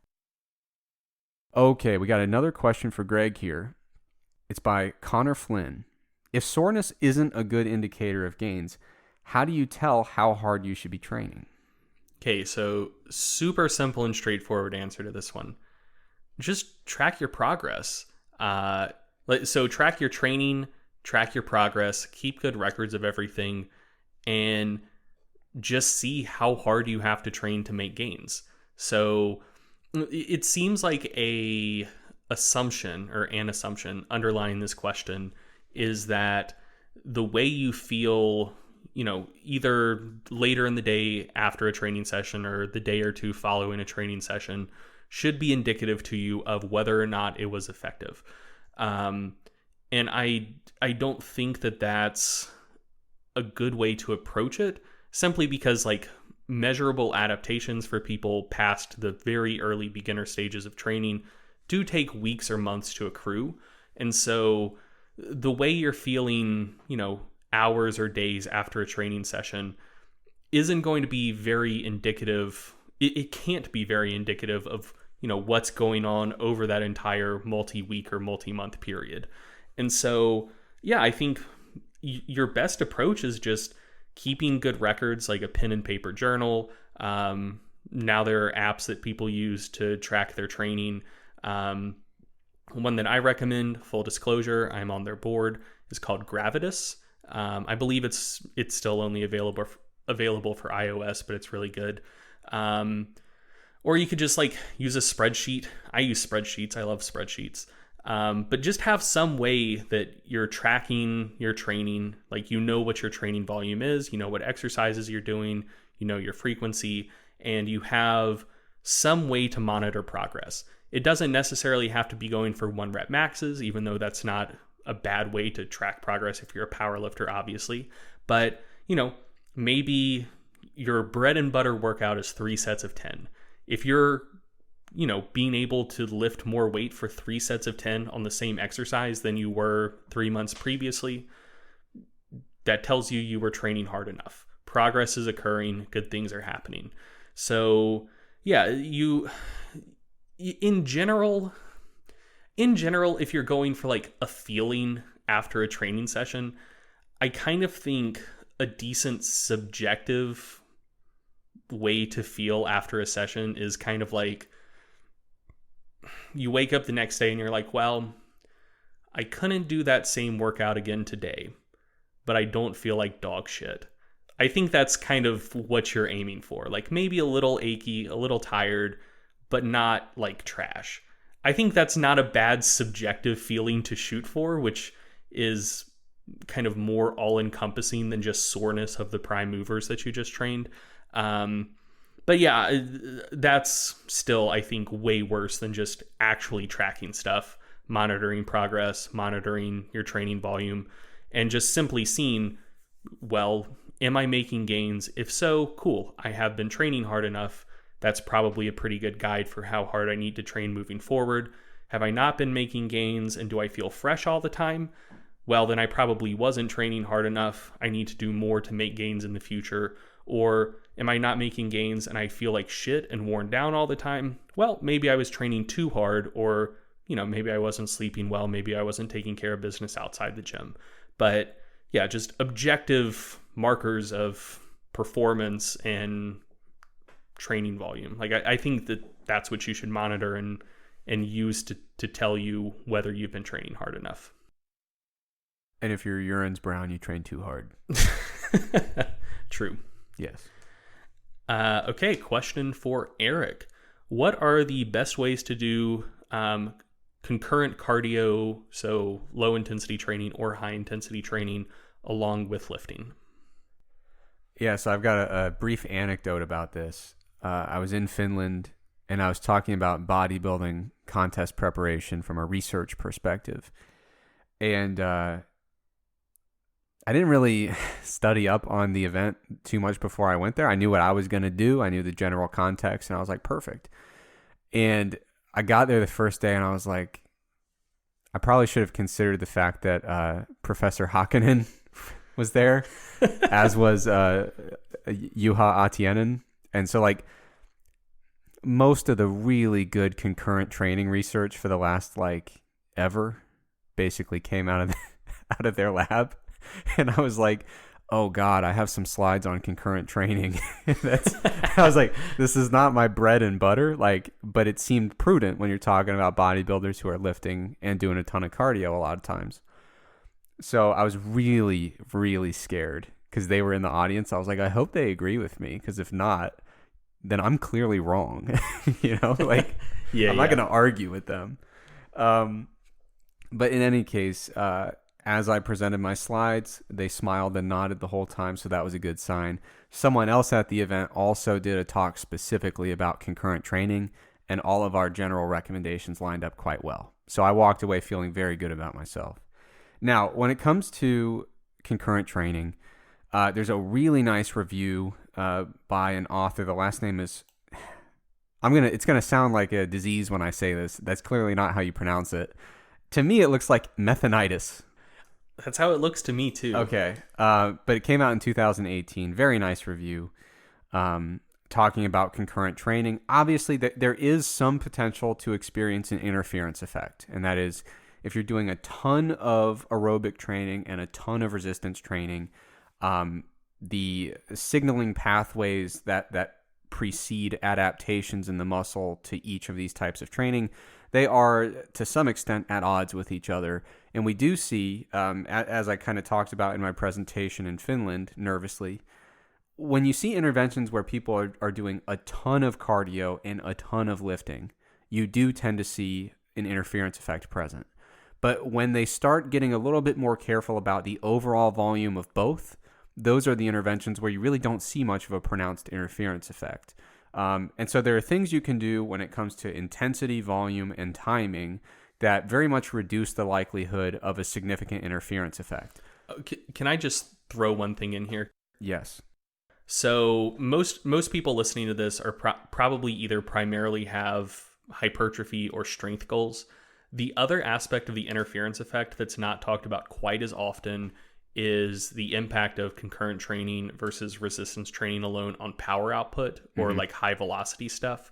Okay, we got another question for Greg here. It's by Connor Flynn. If soreness isn't a good indicator of gains, how do you tell how hard you should be training? Okay, so super simple and straightforward answer to this one. Just track your progress. So track your training, track your progress, keep good records of everything, and just see how hard you have to train to make gains. So it seems like an assumption underlying this question is that the way you feel, either later in the day after a training session or the day or two following a training session should be indicative to you of whether or not it was effective. And I don't think that that's a good way to approach it, simply because like measurable adaptations for people past the very early beginner stages of training do take weeks or months to accrue. And so the way you're feeling, hours or days after a training session isn't going to be very indicative. It can't be very indicative of, what's going on over that entire multi-week or multi-month period. And so, yeah, I think your best approach is just keeping good records, like a pen and paper journal. Now there are apps that people use to track their training. One that I recommend, full disclosure, I'm on their board, is called Gravitas. I believe it's still only available for iOS, but it's really good. Or you could just like use a spreadsheet. I use spreadsheets. I love spreadsheets. But just have some way that you're tracking your training, like what your training volume is, what exercises you're doing, your frequency, and you have some way to monitor progress. It doesn't necessarily have to be going for 1 rep maxes, even though that's not a bad way to track progress if you're a power lifter, obviously. But, maybe your bread and butter workout is 3 sets of 10. If you're, being able to lift more weight for 3 sets of 10 on the same exercise than you were 3 months previously, that tells you were training hard enough. Progress is occurring, good things are happening. So, yeah, in general, if you're going for like a feeling after a training session, I kind of think a decent subjective way to feel after a session is kind of like you wake up the next day and you're like, well, I couldn't do that same workout again today, but I don't feel like dog shit. I think that's kind of what you're aiming for. Like maybe a little achy, a little tired, but not like trash. I think that's not a bad subjective feeling to shoot for, which is kind of more all-encompassing than just soreness of the prime movers that you just trained. But yeah, that's still, I think, way worse than just actually tracking stuff, monitoring progress, monitoring your training volume, and just simply seeing, well, am I making gains? If so, cool. I have been training hard enough. That's probably a pretty good guide for how hard I need to train moving forward. Have I not been making gains, and do I feel fresh all the time? Well, then I probably wasn't training hard enough. I need to do more to make gains in the future. Or am I not making gains and I feel like shit and worn down all the time? Well, maybe I was training too hard, or, maybe I wasn't sleeping well. Maybe I wasn't taking care of business outside the gym. But yeah, just objective markers of performance and training volume. Like I think that's what you should monitor and use to tell you whether you've been training hard enough. And if your urine's brown, you train too hard. True. Yes. Okay, question for Eric. What are the best ways to do concurrent cardio, so low intensity training or high intensity training, along with lifting? Yeah, so I've got a brief anecdote about this. I was in Finland, and I was talking about bodybuilding contest preparation from a research perspective. And I didn't really study up on the event too much before I went there. I knew what I was going to do. I knew the general context, and I was like, perfect. And I got there the first day, and I was like, I probably should have considered the fact that Professor Hakkinen was there, as was Juha Atienen. And so, like, most of the really good concurrent training research for the last, ever basically came out of their lab. And I was like, oh God, I have some slides on concurrent training. I was like, this is not my bread and butter, but it seemed prudent when you're talking about bodybuilders who are lifting and doing a ton of cardio a lot of times. So I was really, really scared because they were in the audience. I was like, I hope they agree with me, because if not, then I'm clearly wrong. I'm not going to argue with them. But in any case, as I presented my slides, they smiled and nodded the whole time, so that was a good sign. Someone else at the event also did a talk specifically about concurrent training, and all of our general recommendations lined up quite well. So I walked away feeling very good about myself. Now, when it comes to concurrent training, there's a really nice review by an author. The last name is... It's gonna sound like a disease when I say this. That's clearly not how you pronounce it. To me, it looks like methanitis. That's how it looks to me too. Okay. But it came out in 2018. Very nice review. Talking about concurrent training. Obviously, there is some potential to experience an interference effect. And that is, if you're doing a ton of aerobic training and a ton of resistance training, the signaling pathways that precede adaptations in the muscle to each of these types of training, they are to some extent at odds with each other. And we do see, as I kind of talked about in my presentation in Finland, nervously, when you see interventions where people are doing a ton of cardio and a ton of lifting, you do tend to see an interference effect present. But when they start getting a little bit more careful about the overall volume of both, those are the interventions where you really don't see much of a pronounced interference effect. And so there are things you can do when it comes to intensity, volume, and timing that very much reduce the likelihood of a significant interference effect. Can I just throw one thing in here? Yes. So most people listening to this are probably either primarily have hypertrophy or strength goals. The other aspect of the interference effect that's not talked about quite as often is the impact of concurrent training versus resistance training alone on power output or like high velocity stuff.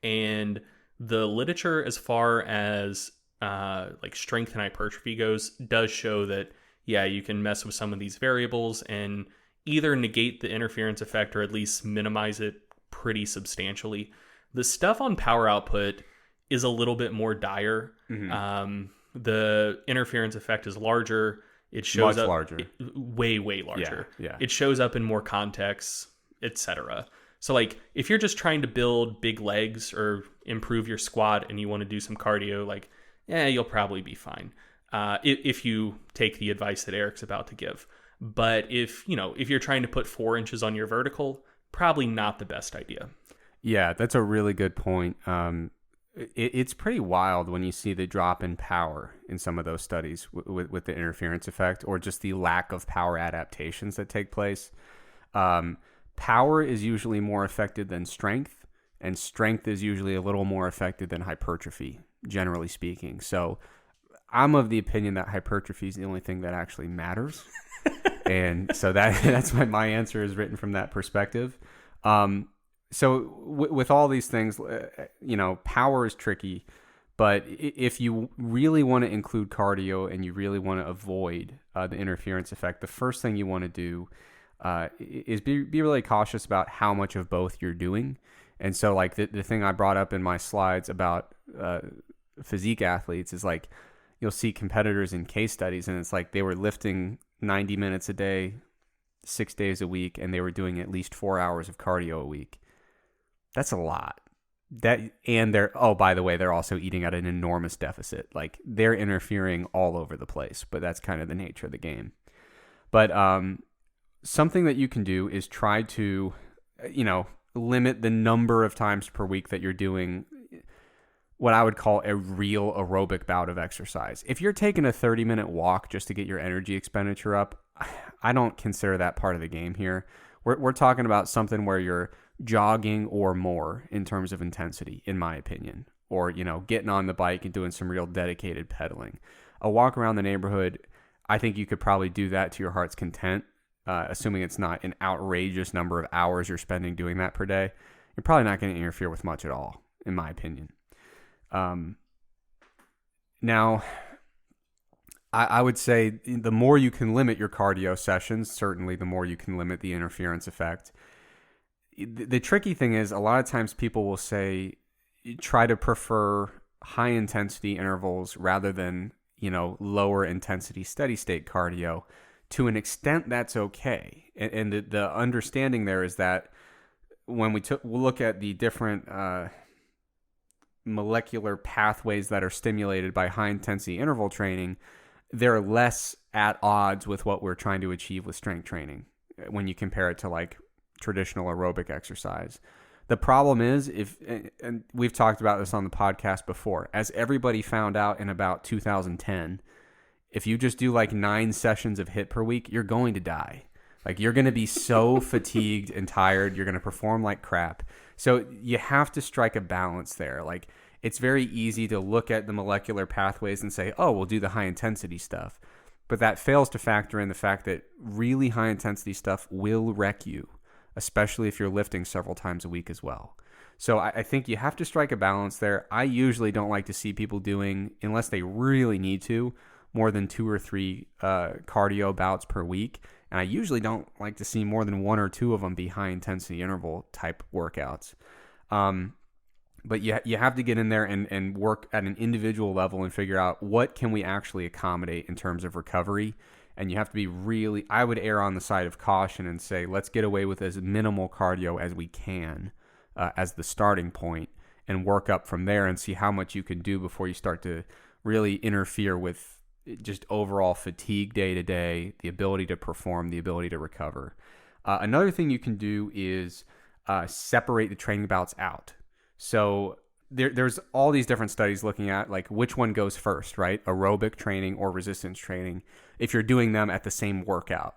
And the literature as far as like strength and hypertrophy goes does show that, yeah, you can mess with some of these variables and either negate the interference effect or at least minimize it pretty substantially. The stuff on power output is a little bit more dire. The interference effect is larger. It shows up larger. Way larger. Yeah. It shows up in more contexts, etc. So like if you're just trying to build big legs or improve your squat and you want to do some cardio, like, you'll probably be fine. If you take the advice that Eric's about to give. But if you're trying to put 4 inches on your vertical, probably not the best idea. Yeah, that's a really good point. It's pretty wild when you see the drop in power in some of those studies with the interference effect or just the lack of power adaptations that take place. Power is usually more affected than strength, and strength is usually a little more affected than hypertrophy, generally speaking. So I'm of the opinion that hypertrophy is the only thing that actually matters. And so that's why my answer is written from that perspective. So with all these things, power is tricky, but if you really want to include cardio and you really want to avoid the interference effect, the first thing you want to do is be really cautious about how much of both you're doing. And so like the thing I brought up in my slides about physique athletes is like, you'll see competitors in case studies and it's like they were lifting 90 minutes a day, 6 days a week, and they were doing at least 4 hours of cardio a week. That's a lot. And by the way, they're also eating at an enormous deficit. Like they're interfering all over the place, but that's kind of the nature of the game. But something that you can do is try to, limit the number of times per week that you're doing what I would call a real aerobic bout of exercise. If you're taking a 30-minute walk just to get your energy expenditure up, I don't consider that part of the game here. We're talking about something where you're jogging or more in terms of intensity, in my opinion, or, getting on the bike and doing some real dedicated pedaling. A walk around the neighborhood, I think you could probably do that to your heart's content, assuming it's not an outrageous number of hours you're spending doing that per day. You're probably not going to interfere with much at all, in my opinion. Now, I would say the more you can limit your cardio sessions, certainly the more you can limit the interference effect. The tricky thing is a lot of times people will say, try to prefer high intensity intervals rather than, lower intensity steady state cardio. To an extent, that's okay. And the understanding there is that when we'll look at the different, molecular pathways that are stimulated by high intensity interval training, they're less at odds with what we're trying to achieve with strength training when you compare it to like traditional aerobic exercise. The problem is, and we've talked about this on the podcast before, as everybody found out in about 2010, if you just do like 9 sessions of HIIT per week, you're going to die. Like you're going to be so fatigued and tired, you're going to perform like crap. So you have to strike a balance there. Like it's very easy to look at the molecular pathways and say, oh, we'll do the high intensity stuff. But that fails to factor in the fact that really high intensity stuff will wreck you, especially if you're lifting several times a week as well. So I think you have to strike a balance there. I usually don't like to see people doing, unless they really need to, more than 2 or 3 cardio bouts per week. And I usually don't like to see more than 1 or 2 of them be high intensity interval type workouts. But you have to get in there and work at an individual level and figure out what can we actually accommodate in terms of recovery. And you have to be really, I would err on the side of caution and say, let's get away with as minimal cardio as we can as the starting point and work up from there and see how much you can do before you start to really interfere with just overall fatigue day to day, the ability to perform, the ability to recover. Another thing you can do is separate the training bouts out. So there's all these different studies looking at like which one goes first, right? Aerobic training or resistance training, if you're doing them at the same workout.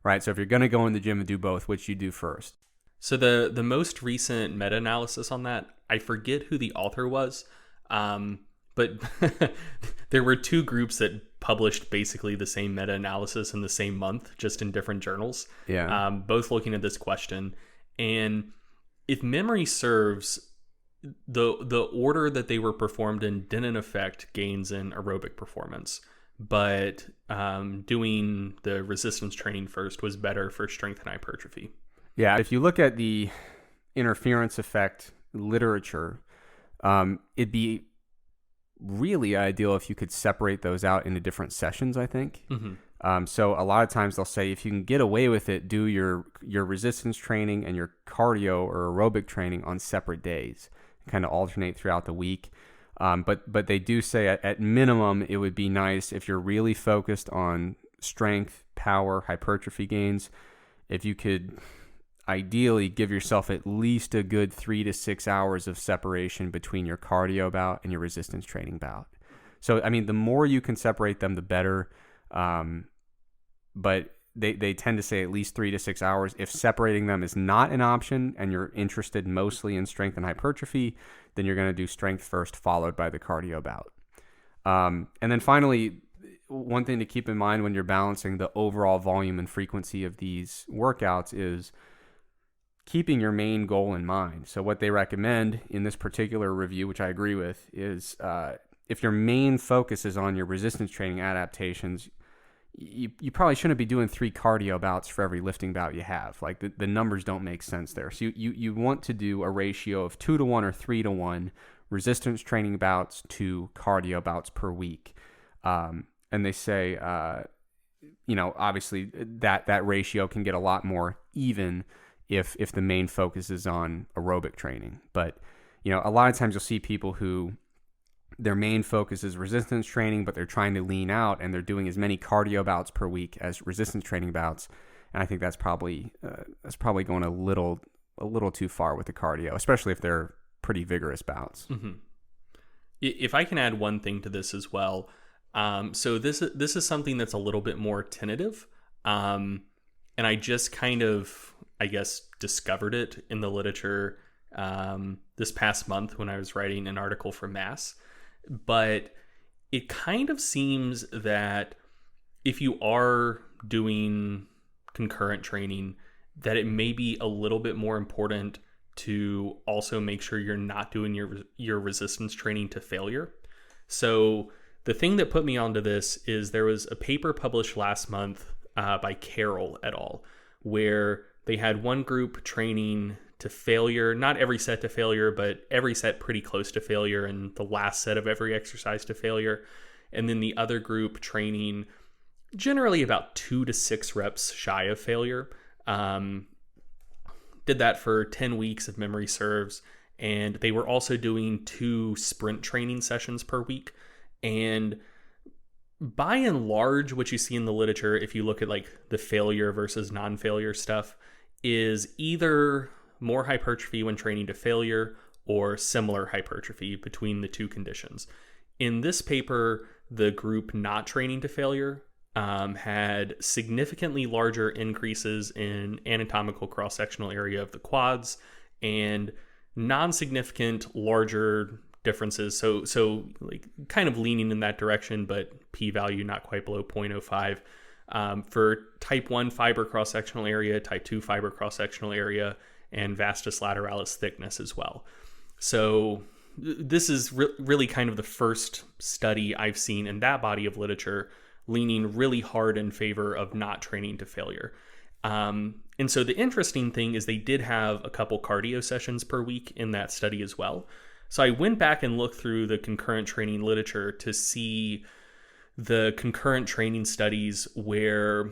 right? So if you're going to go in the gym and do both, which you do first? So the most recent meta-analysis on that, I forget who the author was, but there were two groups that published basically the same meta-analysis in the same month, just in different journals. Yeah. Both looking at this question. And if memory serves, the order that they were performed in didn't affect gains in aerobic performance, but doing the resistance training first was better for strength and hypertrophy. Yeah, if you look at the interference effect literature, it'd be really ideal if you could separate those out into different sessions, I think. Mm-hmm. So a lot of times they'll say, if you can get away with it, do your resistance training and your cardio or aerobic training on separate days, kind of alternate throughout the week. But they do say at minimum, it would be nice if you're really focused on strength, power, hypertrophy gains, if you could ideally give yourself at least a good 3 to 6 hours of separation between your cardio bout and your resistance training bout. So, I mean, the more you can separate them, the better. But they tend to say at least 3 to 6 hours. If separating them is not an option and you're interested mostly in strength and hypertrophy, then you're going to do strength first, followed by the cardio bout. And then finally, one thing to keep in mind when you're balancing the overall volume and frequency of these workouts is keeping your main goal in mind. So what they recommend in this particular review, which I agree with, is if your main focus is on your resistance training adaptations, you probably shouldn't be doing 3 cardio bouts for every lifting bout you have. Like the numbers don't make sense there. So you want to do a ratio of 2 to 1 or 3 to 1 resistance training bouts to cardio bouts per week. And they say, obviously that ratio can get a lot more even if the main focus is on aerobic training. But, a lot of times you'll see people who their main focus is resistance training, but they're trying to lean out and they're doing as many cardio bouts per week as resistance training bouts. And I think that's probably going a little too far with the cardio, especially if they're pretty vigorous bouts. Mm-hmm. If I can add one thing to this as well. So this is something that's a little bit more tentative. And I just kind of, I guess, discovered it in the literature this past month when I was writing an article for Mass. But it kind of seems that if you are doing concurrent training, that it may be a little bit more important to also make sure you're not doing your resistance training to failure. So the thing that put me onto this is there was a paper published last month by Carroll et al., where they had one group training to failure, not every set to failure, but every set pretty close to failure and the last set of every exercise to failure. And then the other group training generally about 2 to 6 reps shy of failure. Did that for 10 weeks if memory serves. And they were also doing 2 sprint training sessions per week. And by and large, what you see in the literature, if you look at like the failure versus non-failure stuff, is either more hypertrophy when training to failure or similar hypertrophy between the two conditions. In this paper, the group not training to failure had significantly larger increases in anatomical cross-sectional area of the quads and non-significant larger differences. So like kind of leaning in that direction, but p-value not quite below 0.05 for type 1 fiber cross-sectional area, type 2 fiber cross-sectional area, and vastus lateralis thickness as well. So this is really kind of the first study I've seen in that body of literature leaning really hard in favor of not training to failure. And so the interesting thing is they did have a couple cardio sessions per week in that study as well. So I went back and looked through the concurrent training literature to see the concurrent training studies where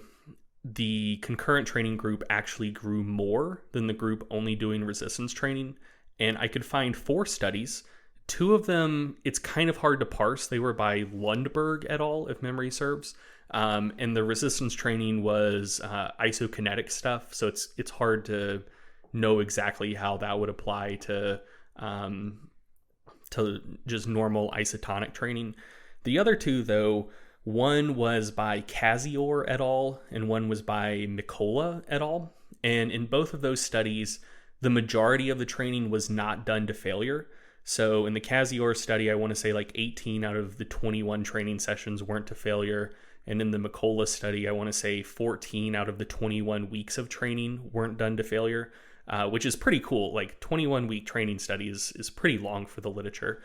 the concurrent training group actually grew more than the group only doing resistance training. And I could find 4 studies. 2 of them, it's kind of hard to parse. They were by Lundberg et al., if memory serves. And the resistance training was isokinetic stuff. So it's hard to know exactly how that would apply to just normal isotonic training. The other 2, though, One was by Kazior et al., and one was by Mikola et al. And in both of those studies, the majority of the training was not done to failure. So in the Kazior study, I want to say like 18 out of the 21 training sessions weren't to failure. And in the Mikola study, I want to say 14 out of the 21 weeks of training weren't done to failure, which is pretty cool. Like 21-week training studies is pretty long for the literature.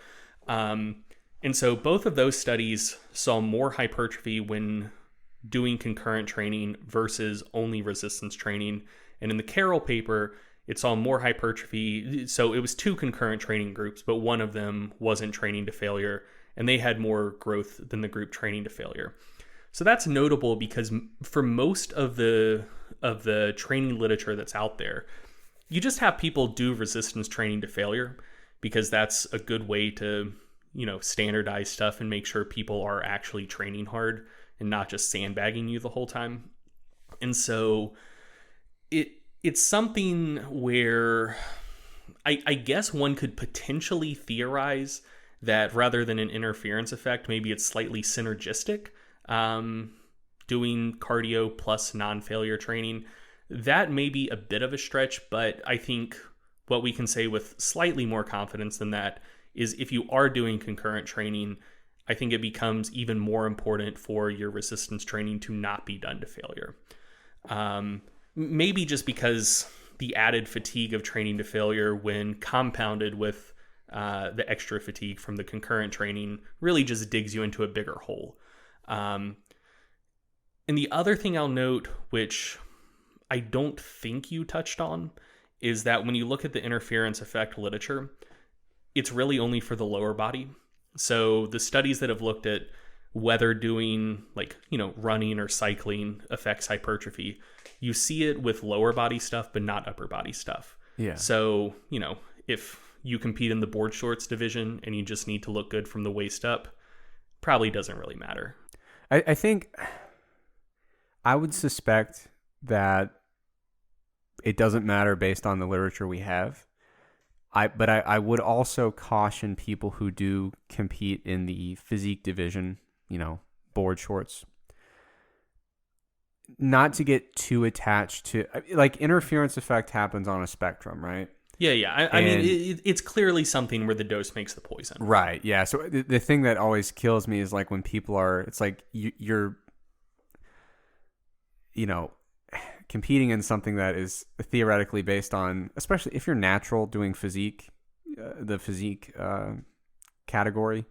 And so both of those studies saw more hypertrophy when doing concurrent training versus only resistance training. And in the Carroll paper, it saw more hypertrophy. So it was 2 concurrent training groups, but one of them wasn't training to failure, and they had more growth than the group training to failure. So that's notable because for most of the training literature that's out there, you just have people do resistance training to failure because that's a good way to, standardize stuff and make sure people are actually training hard and not just sandbagging you the whole time. And so it's something where I guess one could potentially theorize that rather than an interference effect, maybe it's slightly synergistic, doing cardio plus non-failure training. That may be a bit of a stretch, but I think what we can say with slightly more confidence than that is if you are doing concurrent training, I think it becomes even more important for your resistance training to not be done to failure. Maybe just because the added fatigue of training to failure when compounded with the extra fatigue from the concurrent training really just digs you into a bigger hole. And the other thing I'll note, which I don't think you touched on, is that when you look at the interference effect literature, it's really only for the lower body. So the studies that have looked at whether doing running or cycling affects hypertrophy, you see it with lower body stuff, but not upper body stuff. Yeah. So, if you compete in the board shorts division and you just need to look good from the waist up, probably doesn't really matter. I think I would suspect that it doesn't matter based on the literature we have. But I would also caution people who do compete in the physique division, board shorts, not to get too attached to, interference effect happens on a spectrum, right? Yeah. I mean, it's clearly something where the dose makes the poison. Right, yeah. So the thing that always kills me is when people are, it's like you're, competing in something that is theoretically based on, especially if you're natural doing physique, the physique category,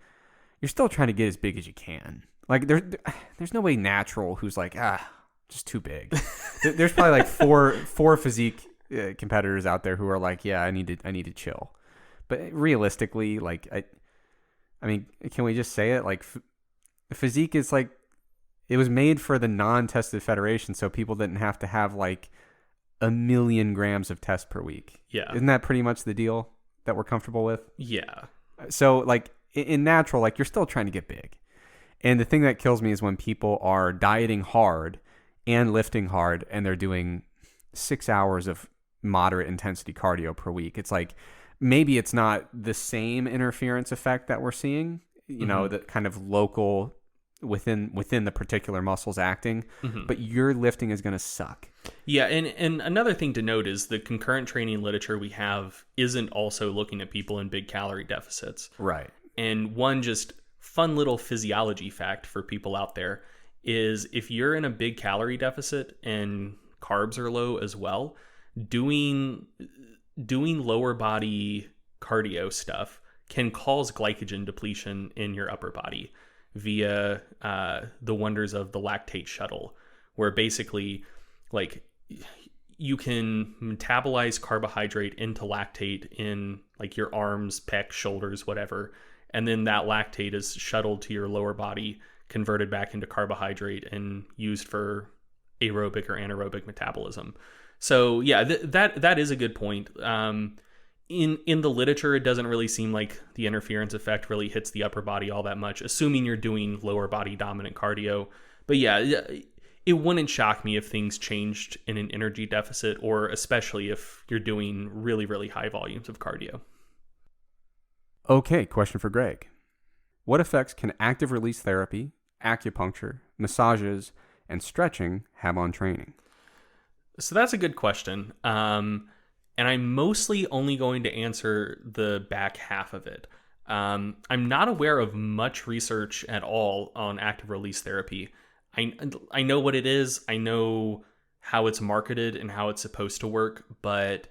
you're still trying to get as big as you can. There's no way natural who's just too big. There's probably four physique competitors out there who are I need to chill. But realistically, I mean, can we just say it? Physique is it was made for the non-tested federation, so people didn't have to have 1 million grams of test per week. Yeah. Isn't that pretty much the deal that we're comfortable with? Yeah. So in natural, you're still trying to get big. And the thing that kills me is when people are dieting hard and lifting hard and they're doing 6 hours of moderate intensity cardio per week. It's maybe it's not the same interference effect that we're seeing, that kind of local within the particular muscles acting, but your lifting is going to suck. Yeah, and another thing to note is the concurrent training literature we have isn't also looking at people in big calorie deficits. Right. And one just fun little physiology fact for people out there is if you're in a big calorie deficit and carbs are low as well, doing lower body cardio stuff can cause glycogen depletion in your upper body via the wonders of the lactate shuttle, where basically you can metabolize carbohydrate into lactate in your arms, pecs, shoulders, whatever, and then that lactate is shuttled to your lower body, converted back into carbohydrate and used for aerobic or anaerobic metabolism. So yeah, that is a good point. In the literature, it doesn't really seem like the interference effect really hits the upper body all that much, assuming you're doing lower body dominant cardio. But yeah, it wouldn't shock me if things changed in an energy deficit, or especially if you're doing really, really high volumes of cardio. Okay, question for Greg. What effects can active release therapy, acupuncture, massages, and stretching have on training? So that's a good question. And I'm mostly only going to answer the back half of it. I'm not aware of much research at all on active release therapy. I know what it is. I know how it's marketed and how it's supposed to work, but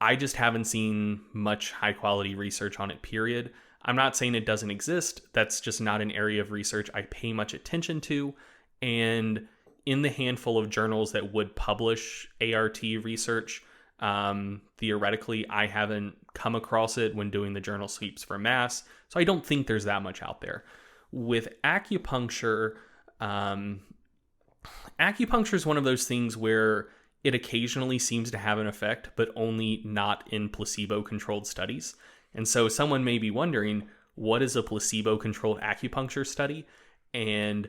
I just haven't seen much high quality research on it, period. I'm not saying it doesn't exist. That's just not an area of research I pay much attention to. And in the handful of journals that would publish ART research, theoretically, I haven't come across it when doing the journal sweeps for mass. So I don't think there's that much out there. With acupuncture, acupuncture is one of those things where it occasionally seems to have an effect, but only not in placebo-controlled studies. And so someone may be wondering, what is a placebo-controlled acupuncture study? And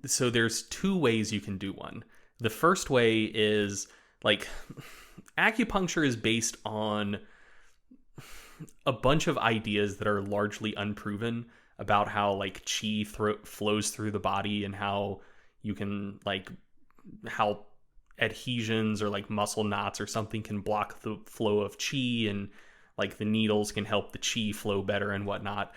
so there's two ways you can do one. The first way is, like, acupuncture is based on a bunch of ideas that are largely unproven about how, like, chi flows through the body and how you can, like, how adhesions or like muscle knots or something can block the flow of chi, and like the needles can help the chi flow better and whatnot.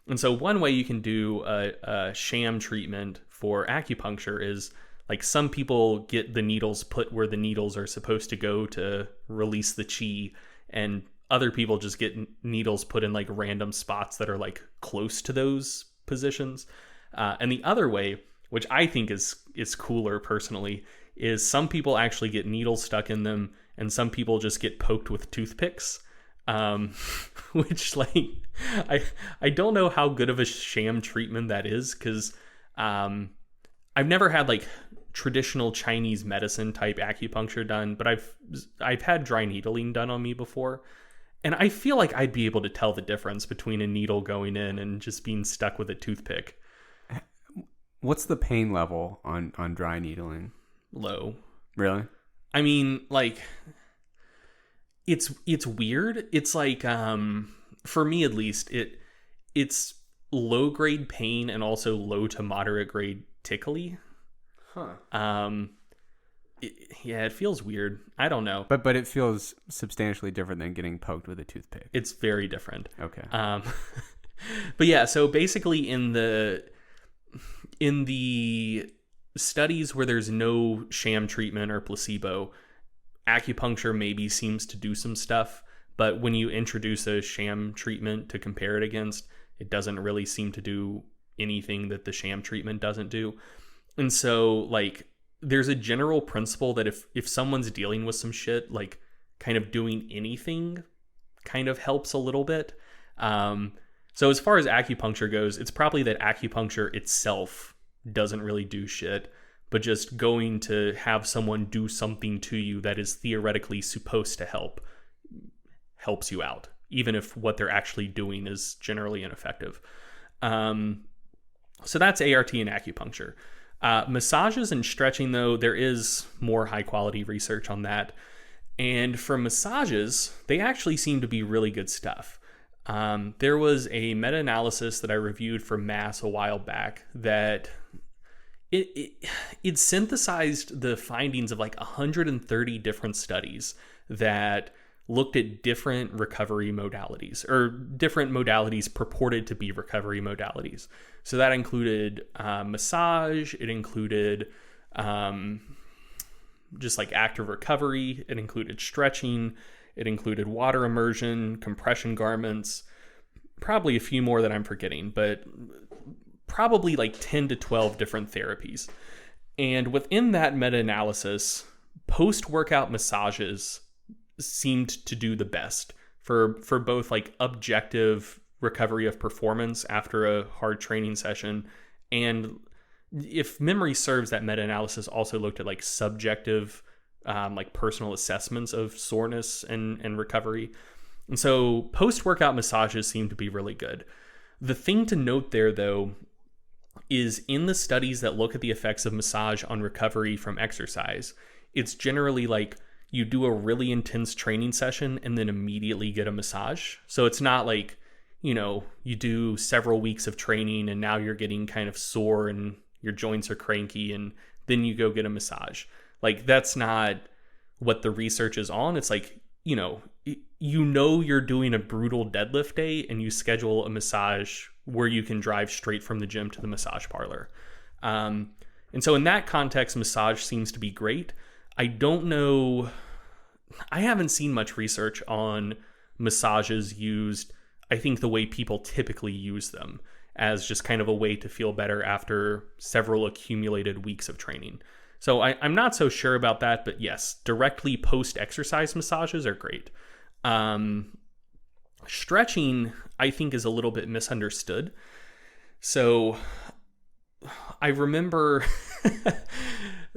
And so one way you can do a sham treatment for acupuncture is, like, some people get the needles put where the needles are supposed to go to release the chi, and other people just get needles put in like random spots that are like close to those positions. And the other way, which I think is cooler personally, is some people actually get needles stuck in them, and some people just get poked with toothpicks. Which, like, I don't know how good of a sham treatment that is, because I've never had like traditional Chinese medicine type acupuncture done, but I've had dry needling done on me before, and I feel like I'd be able to tell the difference between a needle going in and just being stuck with a toothpick. What's the pain level on dry needling? Low. Really? I mean, like, it's weird. It's like, for me at least, it's low grade pain and also low to moderate grade tickly. Huh. It feels weird. I don't know. But it feels substantially different than getting poked with a toothpick. It's very different. Okay. But yeah, so basically in the studies where there's no sham treatment or placebo, acupuncture maybe seems to do some stuff, but when you introduce a sham treatment to compare it against, it doesn't really seem to do anything that the sham treatment doesn't do. And so, like, there's a general principle that if someone's dealing with some shit, like, kind of doing anything kind of helps a little bit. So as far as acupuncture goes, it's probably that acupuncture itself doesn't really do shit, but just going to have someone do something to you that is theoretically supposed to help helps you out, even if what they're actually doing is generally ineffective. So that's ART and acupuncture. Massages and stretching, though, there is more high quality research on that. And for massages, they actually seem to be really good stuff. There was a meta-analysis that I reviewed for Mass a while back that it synthesized the findings of like 130 different studies that looked at different recovery modalities, or different modalities purported to be recovery modalities. So that included massage, it included just like active recovery, it included stretching, it included water immersion, compression garments, probably a few more that I'm forgetting, but probably like 10 to 12 different therapies. And within that meta-analysis, post-workout massages seemed to do the best for both like objective recovery of performance after a hard training session, and if memory serves, that meta-analysis also looked at like subjective like personal assessments of soreness and recovery. And so post-workout massages seem to be really good. The thing to note there, though, is in the studies that look at the effects of massage on recovery from exercise, it's generally like you do a really intense training session and then immediately get a massage. So it's not like, you do several weeks of training and now you're getting kind of sore and your joints are cranky and then you go get a massage. Like, that's not what the research is on. It's like, you're doing a brutal deadlift day and you schedule a massage where you can drive straight from the gym to the massage parlor. And so in that context, massage seems to be great. I don't know. I haven't seen much research on massages used, I think, the way people typically use them, as just kind of a way to feel better after several accumulated weeks of training. So I'm not so sure about that, but yes, directly post-exercise massages are great. Stretching, I think, is a little bit misunderstood. So I remember,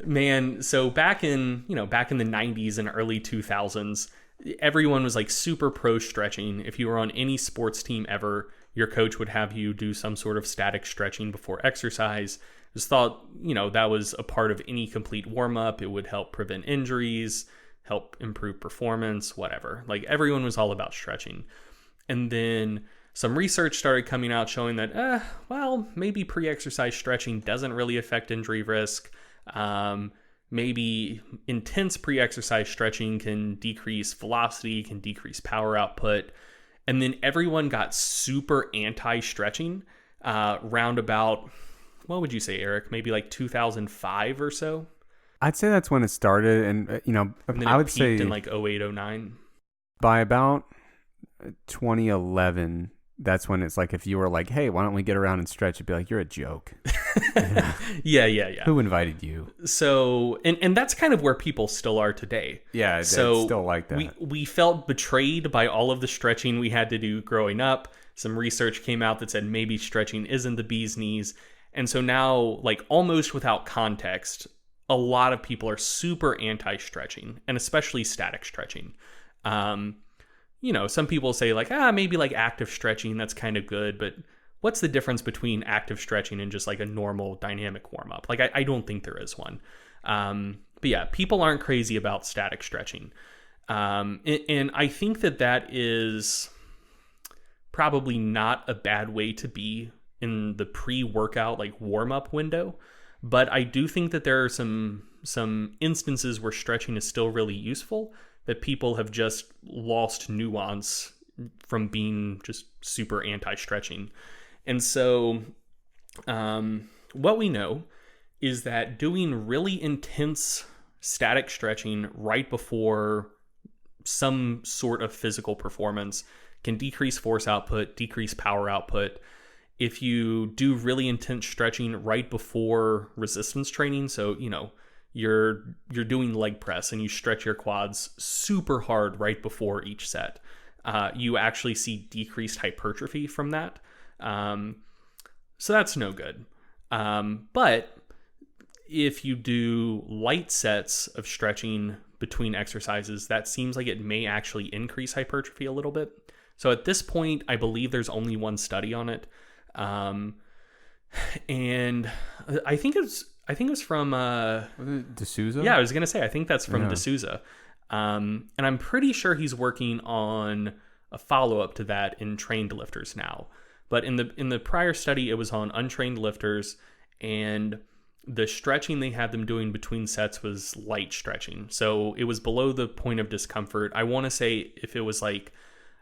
man, so back in the 90s and early 2000s, everyone was like super pro stretching. If you were on any sports team ever, your coach would have you do some sort of static stretching before exercise. It was thought, that was a part of any complete warm-up. It would help prevent injuries, help improve performance, whatever. Like, everyone was all about stretching. And then some research started coming out showing that, maybe pre-exercise stretching doesn't really affect injury risk. Maybe intense pre-exercise stretching can decrease velocity, can decrease power output. And then everyone got super anti-stretching round about, what would you say, Eric? Maybe like 2005 or so? I'd say that's when it started. And, and then I would say in like 08, 09. By about 2011, that's when it's like, if you were like, hey, why don't we get around and stretch? You'd be like, you're a joke. Yeah. Who invited you? So, and that's kind of where people still are today. Yeah, so it's still like that. We felt betrayed by all of the stretching we had to do growing up. Some research came out that said maybe stretching isn't the bee's knees. And so now, like, almost without context, a lot of people are super anti-stretching, and especially static stretching. Some people say like, maybe like active stretching, that's kind of good, but what's the difference between active stretching and just like a normal dynamic warm-up? Like, I don't think there is one. But yeah, people aren't crazy about static stretching. And I think that is probably not a bad way to be in the pre-workout, like, warm-up window. But I do think that there are some instances where stretching is still really useful, that people have just lost nuance from being just super anti-stretching. And so what we know is that doing really intense static stretching right before some sort of physical performance can decrease force output, decrease power output. If you do really intense stretching right before resistance training, so, you're doing leg press and you stretch your quads super hard right before each set, you actually see decreased hypertrophy from that. So that's no good. But if you do light sets of stretching between exercises, that seems like it may actually increase hypertrophy a little bit. So at this point, I believe there's only one study on it. And I think it was from D'Souza? Yeah, I was gonna say, I think that's from D'Souza. And I'm pretty sure he's working on a follow-up to that in trained lifters now. But in the prior study, it was on untrained lifters, and the stretching they had them doing between sets was light stretching. So it was below the point of discomfort. I want to say if it was like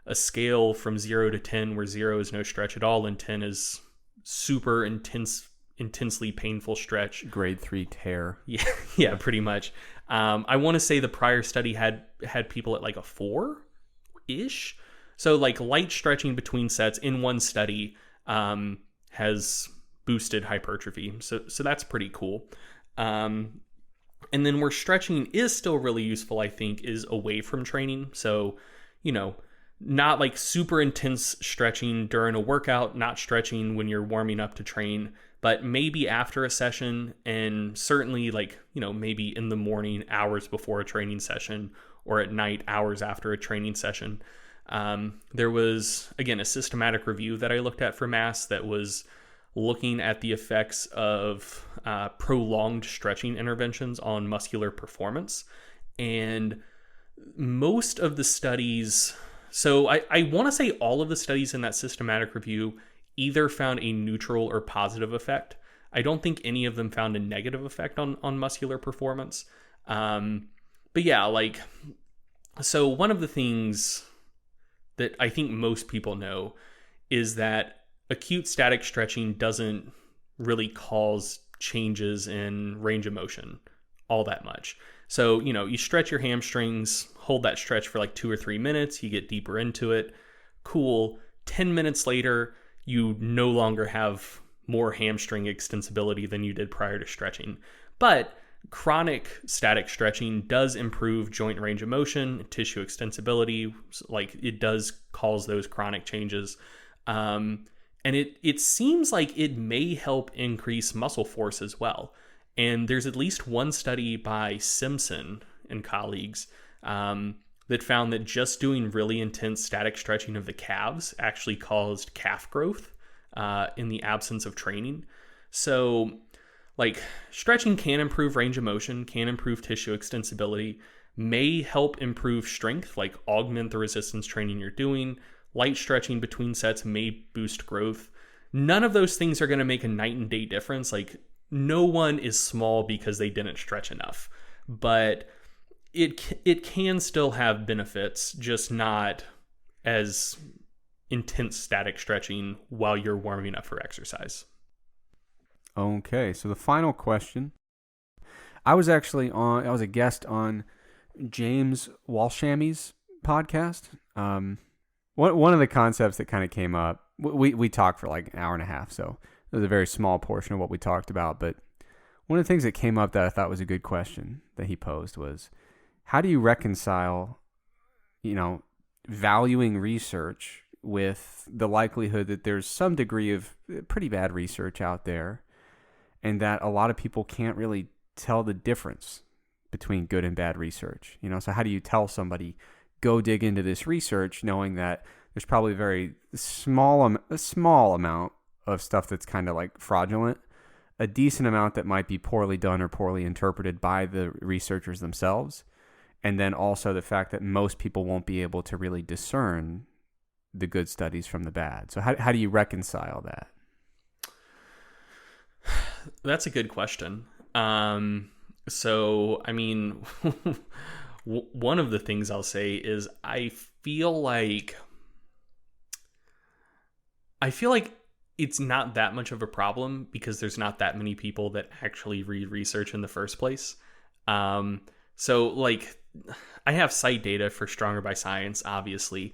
a scale from 0 to 10, where 0 is no stretch at all and 10 is super intensely painful stretch. Grade 3 tear. Yeah, pretty much. I want to say the prior study had people at like a 4-ish. So like light stretching between sets in one study has boosted hypertrophy. So that's pretty cool. And then where stretching is still really useful, I think, is away from training. So, not like super intense stretching during a workout, not stretching when you're warming up to train, but maybe after a session, and certainly like, maybe in the morning, hours before a training session, or at night, hours after a training session. There was, again, a systematic review that I looked at for MASS that was looking at the effects of prolonged stretching interventions on muscular performance. And most of the studies So I want to say all of the studies in that systematic review either found a neutral or positive effect. I don't think any of them found a negative effect on muscular performance. But yeah, like, so one of the things that I think most people know is that acute static stretching doesn't really cause changes in range of motion all that much. So, you stretch your hamstrings, hold that stretch for like 2 or 3 minutes, you get deeper into it. Cool. 10 minutes later, you no longer have more hamstring extensibility than you did prior to stretching. But chronic static stretching does improve joint range of motion, tissue extensibility. Like, it does cause those chronic changes. And it seems like it may help increase muscle force as well. And there's at least one study by Simpson and colleagues that found that just doing really intense static stretching of the calves actually caused calf growth in the absence of training. So, like, stretching can improve range of motion, can improve tissue extensibility, may help improve strength, like augment the resistance training you're doing. Light stretching between sets may boost growth. None of those things are going to make a night and day difference. Like, no one is small because they didn't stretch enough, but it can still have benefits, just not as intense static stretching while you're warming up for exercise. Okay, so the final question. I was a guest on James Walshamy's podcast. One of the concepts that kind of came up, we talked for like an hour and a half, so it was a very small portion of what we talked about. But one of the things that came up that I thought was a good question that he posed was, how do you reconcile, valuing research with the likelihood that there's some degree of pretty bad research out there, and that a lot of people can't really tell the difference between good and bad research? So how do you tell somebody, go dig into this research, knowing that there's probably a very small amount of stuff that's kind of like fraudulent, a decent amount that might be poorly done or poorly interpreted by the researchers themselves, and then also the fact that most people won't be able to really discern the good studies from the bad. So how do you reconcile that? That's a good question. So, I mean, one of the things I'll say is I feel like it's not that much of a problem because there's not that many people that actually read research in the first place. So, like, I have site data for Stronger by Science, obviously,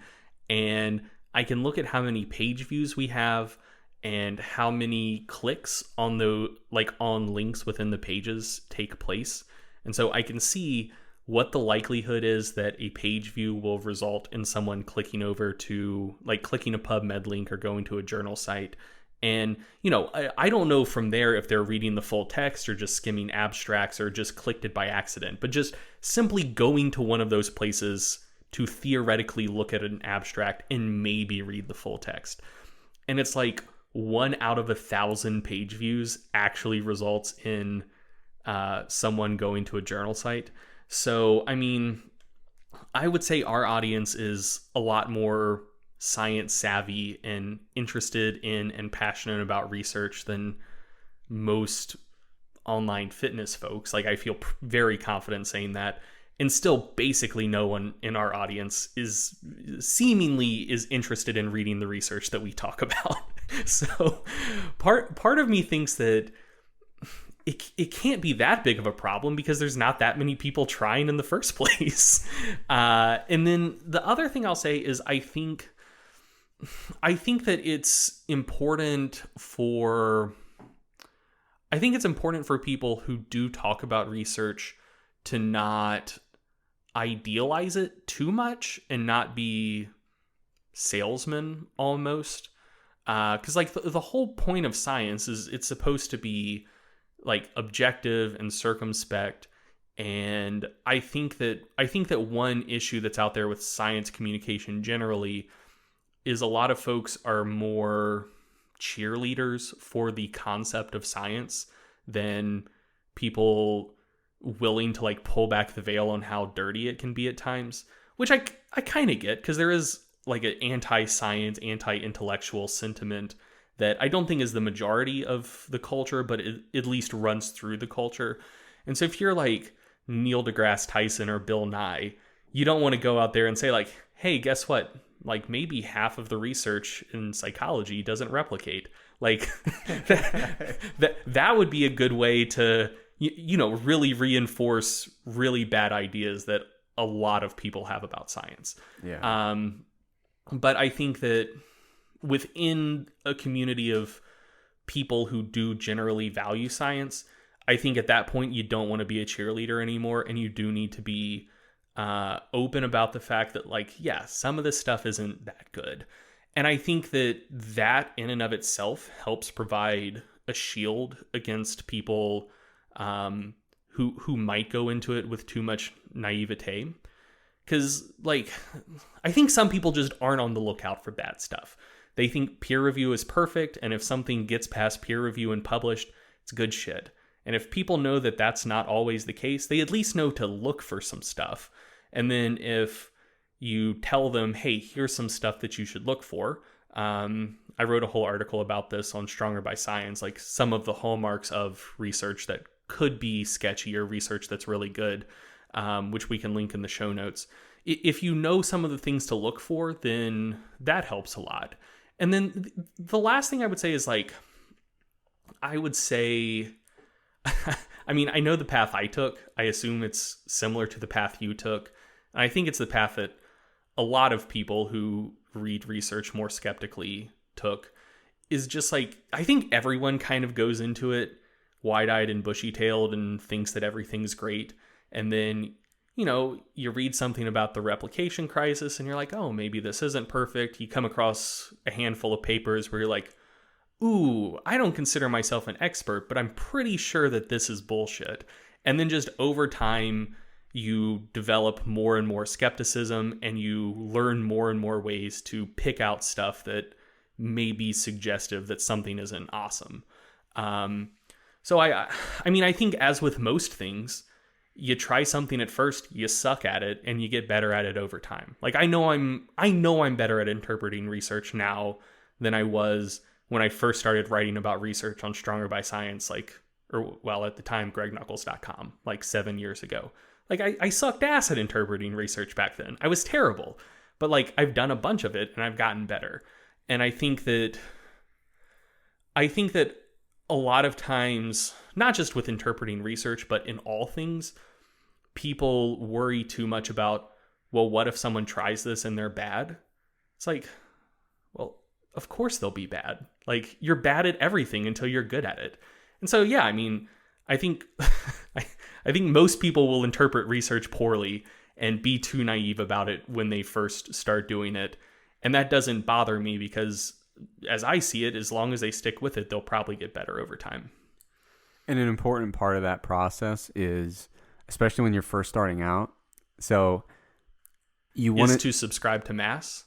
and I can look at how many page views we have and how many clicks on links within the pages take place. And so I can see what the likelihood is that a page view will result in someone clicking over to, like, clicking a PubMed link or going to a journal site. And, I don't know from there if they're reading the full text or just skimming abstracts or just clicked it by accident, but just simply going to one of those places to theoretically look at an abstract and maybe read the full text. And it's like 1 out of 1,000 page views actually results in someone going to a journal site. So, I mean, I would say our audience is a lot more science savvy and interested in and passionate about research than most online fitness folks. Like, I feel very confident saying that. And still, basically no one in our audience is interested in reading the research that we talk about. So part of me thinks that it can't be that big of a problem because there's not that many people trying in the first place. And then the other thing I'll say is I think that it's important for people who do talk about research to not idealize it too much and not be salesmen almost. Because like the whole point of science is it's supposed to be like objective and circumspect. And I think that one issue that's out there with science communication generally is a lot of folks are more cheerleaders for the concept of science than people willing to like pull back the veil on how dirty it can be at times, which I kind of get, because there is like an anti-science, anti-intellectual sentiment that I don't think is the majority of the culture, but it at least runs through the culture. And so if you're like Neil deGrasse Tyson or Bill Nye, you don't want to go out there and say like, hey, guess what? Like maybe half of the research in psychology doesn't replicate. Like that would be a good way to, really reinforce really bad ideas that a lot of people have about science. Yeah. But I think that within a community of people who do generally value science, I think at that point you don't want to be a cheerleader anymore, and you do need to be open about the fact that, like, yeah, some of this stuff isn't that good. And I think that in and of itself helps provide a shield against people who might go into it with too much naivete. Because, like, I think some people just aren't on the lookout for bad stuff. They think peer review is perfect, and if something gets past peer review and published, it's good shit. And if people know that that's not always the case, they at least know to look for some stuff. And then if you tell them, hey, here's some stuff that you should look for. I wrote a whole article about this on Stronger by Science, like some of the hallmarks of research that could be sketchy or research that's really good, which we can link in the show notes. If you know some of the things to look for, then that helps a lot. And then the last thing I would say is, like, I would say, I mean, I know the path I took. I assume it's similar to the path you took. And I think it's the path that a lot of people who read research more skeptically took, is just like, I think everyone kind of goes into it wide-eyed and bushy-tailed and thinks that everything's great. And then, you read something about the replication crisis and you're like, oh, maybe this isn't perfect. You come across a handful of papers where you're like, ooh, I don't consider myself an expert, but I'm pretty sure that this is bullshit. And then just over time, you develop more and more skepticism, and you learn more and more ways to pick out stuff that may be suggestive that something isn't awesome. So I mean, I think as with most things, you try something at first, you suck at it, and you get better at it over time. Like I know I'm better at interpreting research now than I was when I first started writing about research on Stronger by Science, at the time, GregKnuckles.com, like 7 years ago. Like I sucked ass at interpreting research back then. I was terrible, but like I've done a bunch of it and I've gotten better. And I think that a lot of times, not just with interpreting research, but in all things, people worry too much about, well, what if someone tries this and they're bad? It's like, well, of course they'll be bad. Like, you're bad at everything until you're good at it. And so, yeah, I mean, I think I think most people will interpret research poorly and be too naive about it when they first start doing it. And that doesn't bother me because, as I see it, as long as they stick with it, they'll probably get better over time. And an important part of that process is, especially when you're first starting out, so you want to subscribe to Mass,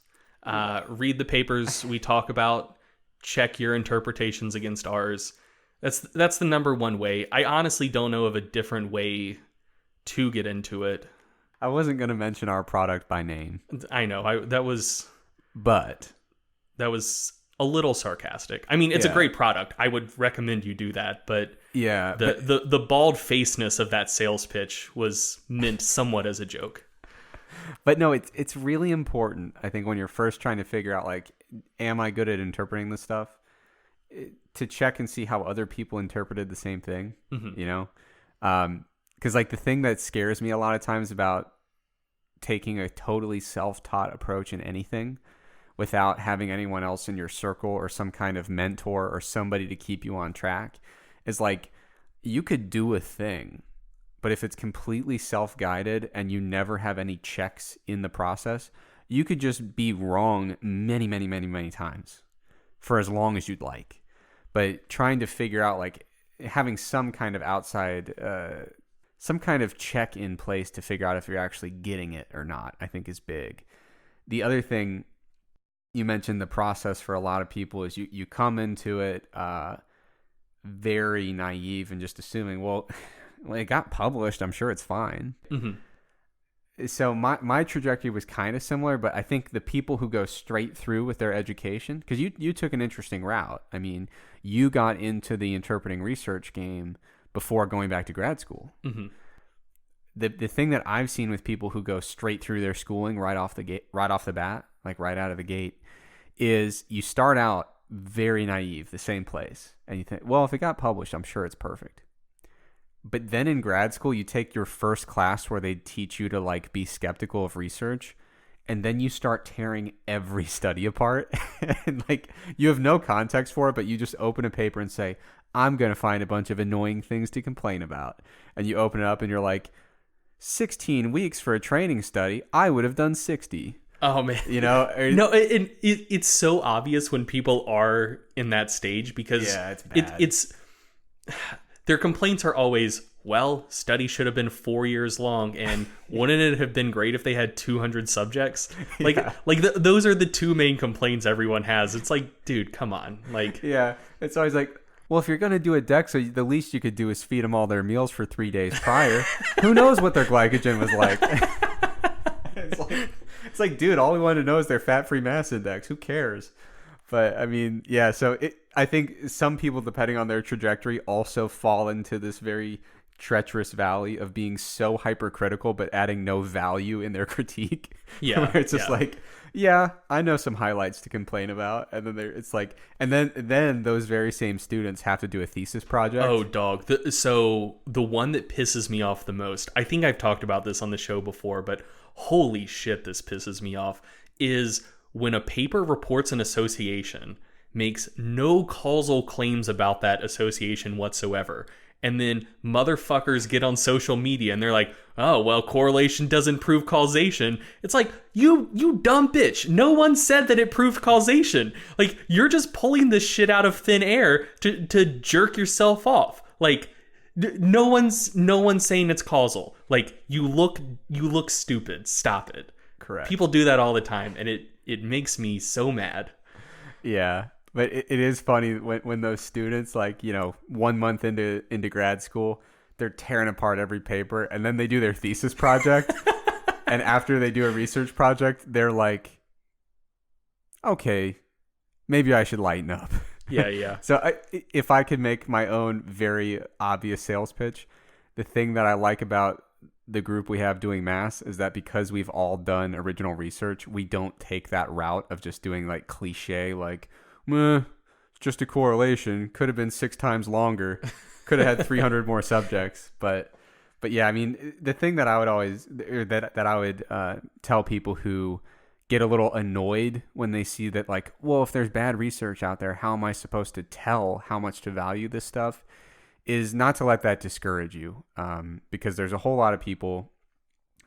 read the papers we talk about, check your interpretations against ours. That's the number one way. I honestly don't know of a different way to get into it. I wasn't going to mention our product by name. I know. That was a little sarcastic. I mean, it's a great product. I would recommend you do that, but yeah, the bald-facedness of that sales pitch was meant somewhat as a joke. But no, it's really important, I think, when you're first trying to figure out, like, am I good at interpreting this stuff? To check and see how other people interpreted the same thing, because like the thing that scares me a lot of times about taking a totally self-taught approach in anything without having anyone else in your circle or some kind of mentor or somebody to keep you on track is, like, you could do a thing, but if it's completely self-guided and you never have any checks in the process, you could just be wrong many, many, many, many times for as long as you'd like. But trying to figure out, like, having some kind of outside, some kind of check in place to figure out if you're actually getting it or not, I think is big. The other thing, you mentioned the process for a lot of people is you come into it very naive and just assuming, well, it got published, I'm sure it's fine. Mm-hmm. So my trajectory was kind of similar, but I think the people who go straight through with their education, because you took an interesting route. I mean, you got into the interpreting research game before going back to grad school. Mm-hmm. The thing that I've seen with people who go straight through their schooling right off the bat, like right out of the gate, is you start out very naive, the same place, and you think, well, if it got published, I'm sure it's perfect. But then in grad school, you take your first class where they teach you to like be skeptical of research, and then you start tearing every study apart. And like you have no context for it, but you just open a paper and say, I'm going to find a bunch of annoying things to complain about. And you open it up and you're like, 16 weeks for a training study, I would have done 60. Oh man, you know, no, it's so obvious when people are in that stage because it's bad. It's their complaints are always, well, study should have been 4 years long, and wouldn't it have been great if they had 200 subjects? Those are the two main complaints everyone has. It's like, dude, come on, like, yeah, it's always like, well, if you're gonna do a DEXA, the least you could do is feed them all their meals for 3 days prior. Who knows what their glycogen was like? It's like, dude, all we want to know is their fat-free mass index. Who cares? But I mean, yeah. So I think some people, depending on their trajectory, also fall into this very treacherous valley of being so hypercritical, but adding no value in their critique. Yeah, where it's just like, yeah, I know some highlights to complain about, and then it's like, and then those very same students have to do a thesis project. Oh, dog. So the one that pisses me off the most, I think I've talked about this on the show before, but holy shit, this pisses me off, is when a paper reports an association, makes no causal claims about that association whatsoever, and then motherfuckers get on social media and they're like, oh, well, correlation doesn't prove causation. It's like, you dumb bitch. No one said that it proved causation. Like, you're just pulling this shit out of thin air to jerk yourself off. Like, no one's saying it's causal. Like, you look stupid. Stop it. Correct. People do that all the time, and it makes me so mad. Yeah. But it is funny when those students, like, you know, 1 month into grad school, they're tearing apart every paper, and then they do their thesis project. And after they do a research project, they're like, okay, maybe I should lighten up. Yeah. So if I could make my own very obvious sales pitch, the thing that I like about the group we have doing mass is that because we've all done original research, we don't take that route of just doing like cliche, like, it's just a correlation. Could have been 6 times longer. Could have had 300 more subjects. But yeah, I mean, the thing that I would always, or that I would tell people who get a little annoyed when they see that, like, well, if there's bad research out there, how am I supposed to tell how much to value this stuff, is not to let that discourage you, because there's a whole lot of people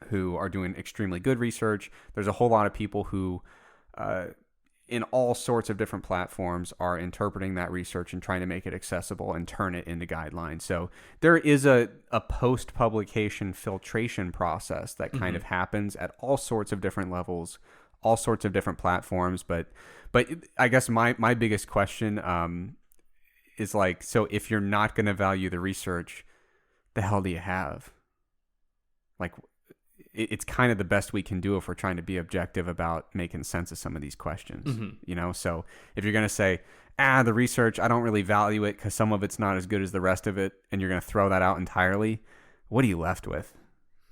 who are doing extremely good research. There's a whole lot of people who, in all sorts of different platforms, are interpreting that research and trying to make it accessible and turn it into guidelines. So there is a post-publication filtration process that kind of happens at all sorts of different levels, all sorts of different platforms. But I guess my biggest question is like, so if you're not going to value the research, the hell do you have? Like, it's kind of the best we can do if we're trying to be objective about making sense of some of these questions, you know? So if you're going to say, the research, I don't really value it because some of it's not as good as the rest of it, and you're going to throw that out entirely, what are you left with?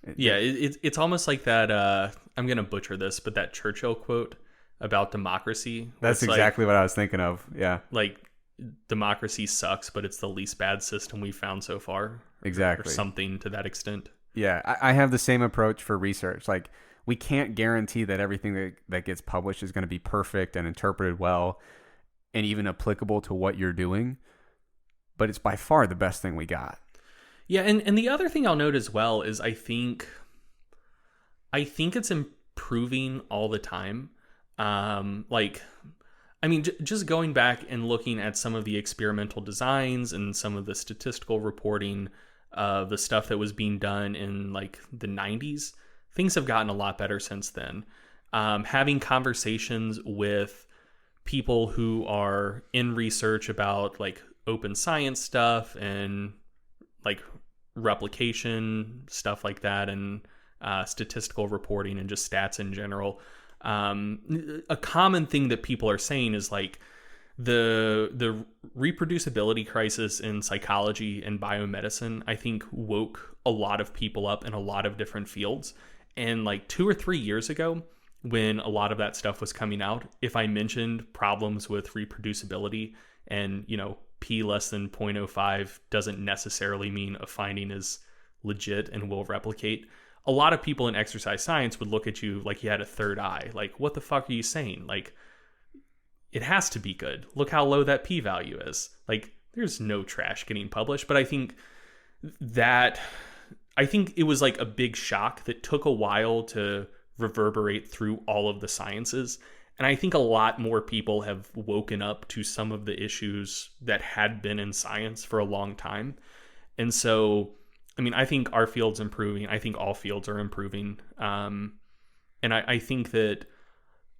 It's almost like that, I'm going to butcher this, but that Churchill quote about democracy. That's exactly what I was thinking of. Yeah. Like, democracy sucks, but it's the least bad system we've found so far. Exactly. Or something to that extent. Yeah, I have the same approach for research. Like, we can't guarantee that everything that gets published is going to be perfect and interpreted well and even applicable to what you're doing, but it's by far the best thing we got. Yeah, and the other thing I'll note as well is I think it's improving all the time. Just going back and looking at some of the experimental designs and some of the statistical reporting, the stuff that was being done in like the 90s, things have gotten a lot better since then. Having conversations with people who are in research about like open science stuff and like replication, stuff like that, and statistical reporting and just stats in general. A common thing that people are saying is like the reproducibility crisis in psychology and biomedicine, I think, woke a lot of people up in a lot of different fields. And like 2 or 3 years ago, when a lot of that stuff was coming out, if I mentioned problems with reproducibility and, p less than 0.05 doesn't necessarily mean a finding is legit and will replicate, a lot of people in exercise science would look at you like you had a third eye. Like, what the fuck are you saying? Like, it has to be good. Look how low that p-value is. Like, there's no trash getting published. But I think it was like a big shock that took a while to reverberate through all of the sciences. And I think a lot more people have woken up to some of the issues that had been in science for a long time. And so, I mean, I think our field's improving. I think all fields are improving. And I think that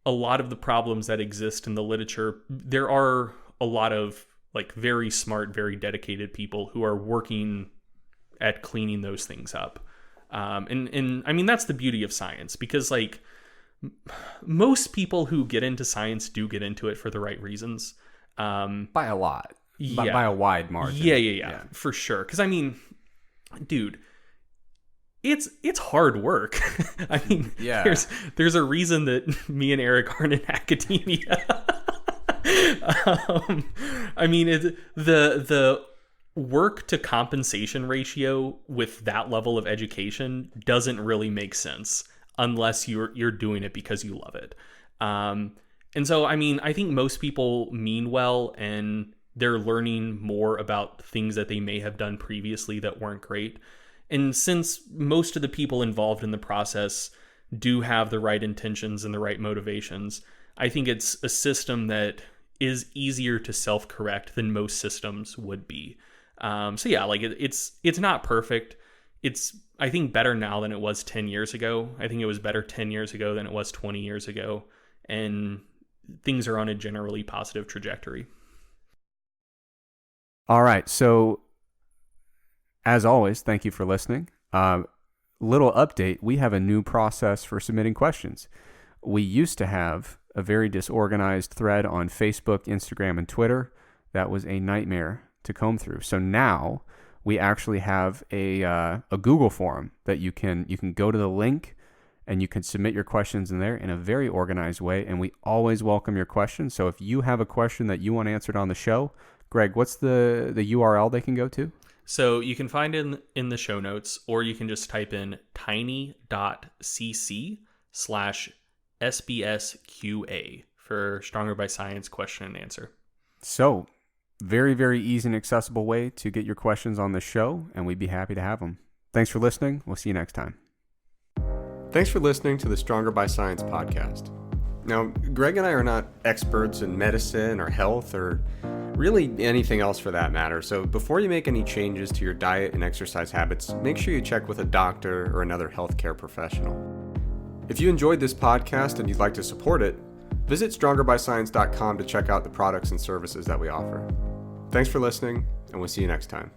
a lot of the problems that exist in the literature, there are a lot of like very smart, very dedicated people who are working at cleaning those things up. And I mean, that's the beauty of science, because like most people who get into science do get into it for the right reasons. By a lot. Yeah. By a wide margin. Yeah, for sure. Because I mean, dude, it's hard work. I mean, yeah. There's a reason that me and Eric aren't in academia. I mean, the work to compensation ratio with that level of education doesn't really make sense unless you're doing it because you love it. And so, I mean, I think most people mean well, and they're learning more about things that they may have done previously that weren't great. And since most of the people involved in the process do have the right intentions and the right motivations, I think it's a system that is easier to self-correct than most systems would be. So yeah, like it's not perfect. It's, I think, better now than it was 10 years ago. I think it was better 10 years ago than it was 20 years ago. And things are on a generally positive trajectory. All right. So as always, thank you for listening. Little update. We have a new process for submitting questions. We used to have a very disorganized thread on Facebook, Instagram, and Twitter. That was a nightmare to comb through. So now we actually have a Google form that you can go to the link and you can submit your questions in there in a very organized way. And we always welcome your questions. So if you have a question that you want answered on the show, Greg, what's the URL they can go to? So you can find it in the show notes, or you can just type in tiny.cc/sbsqa for Stronger by Science question and answer. So very, very easy and accessible way to get your questions on the show, and we'd be happy to have them. Thanks for listening. We'll see you next time. Thanks for listening to the Stronger by Science podcast. Now, Greg and I are not experts in medicine or health or really anything else for that matter. So before you make any changes to your diet and exercise habits, make sure you check with a doctor or another healthcare professional. If you enjoyed this podcast and you'd like to support it, visit strongerbyscience.com to check out the products and services that we offer. Thanks for listening, and we'll see you next time.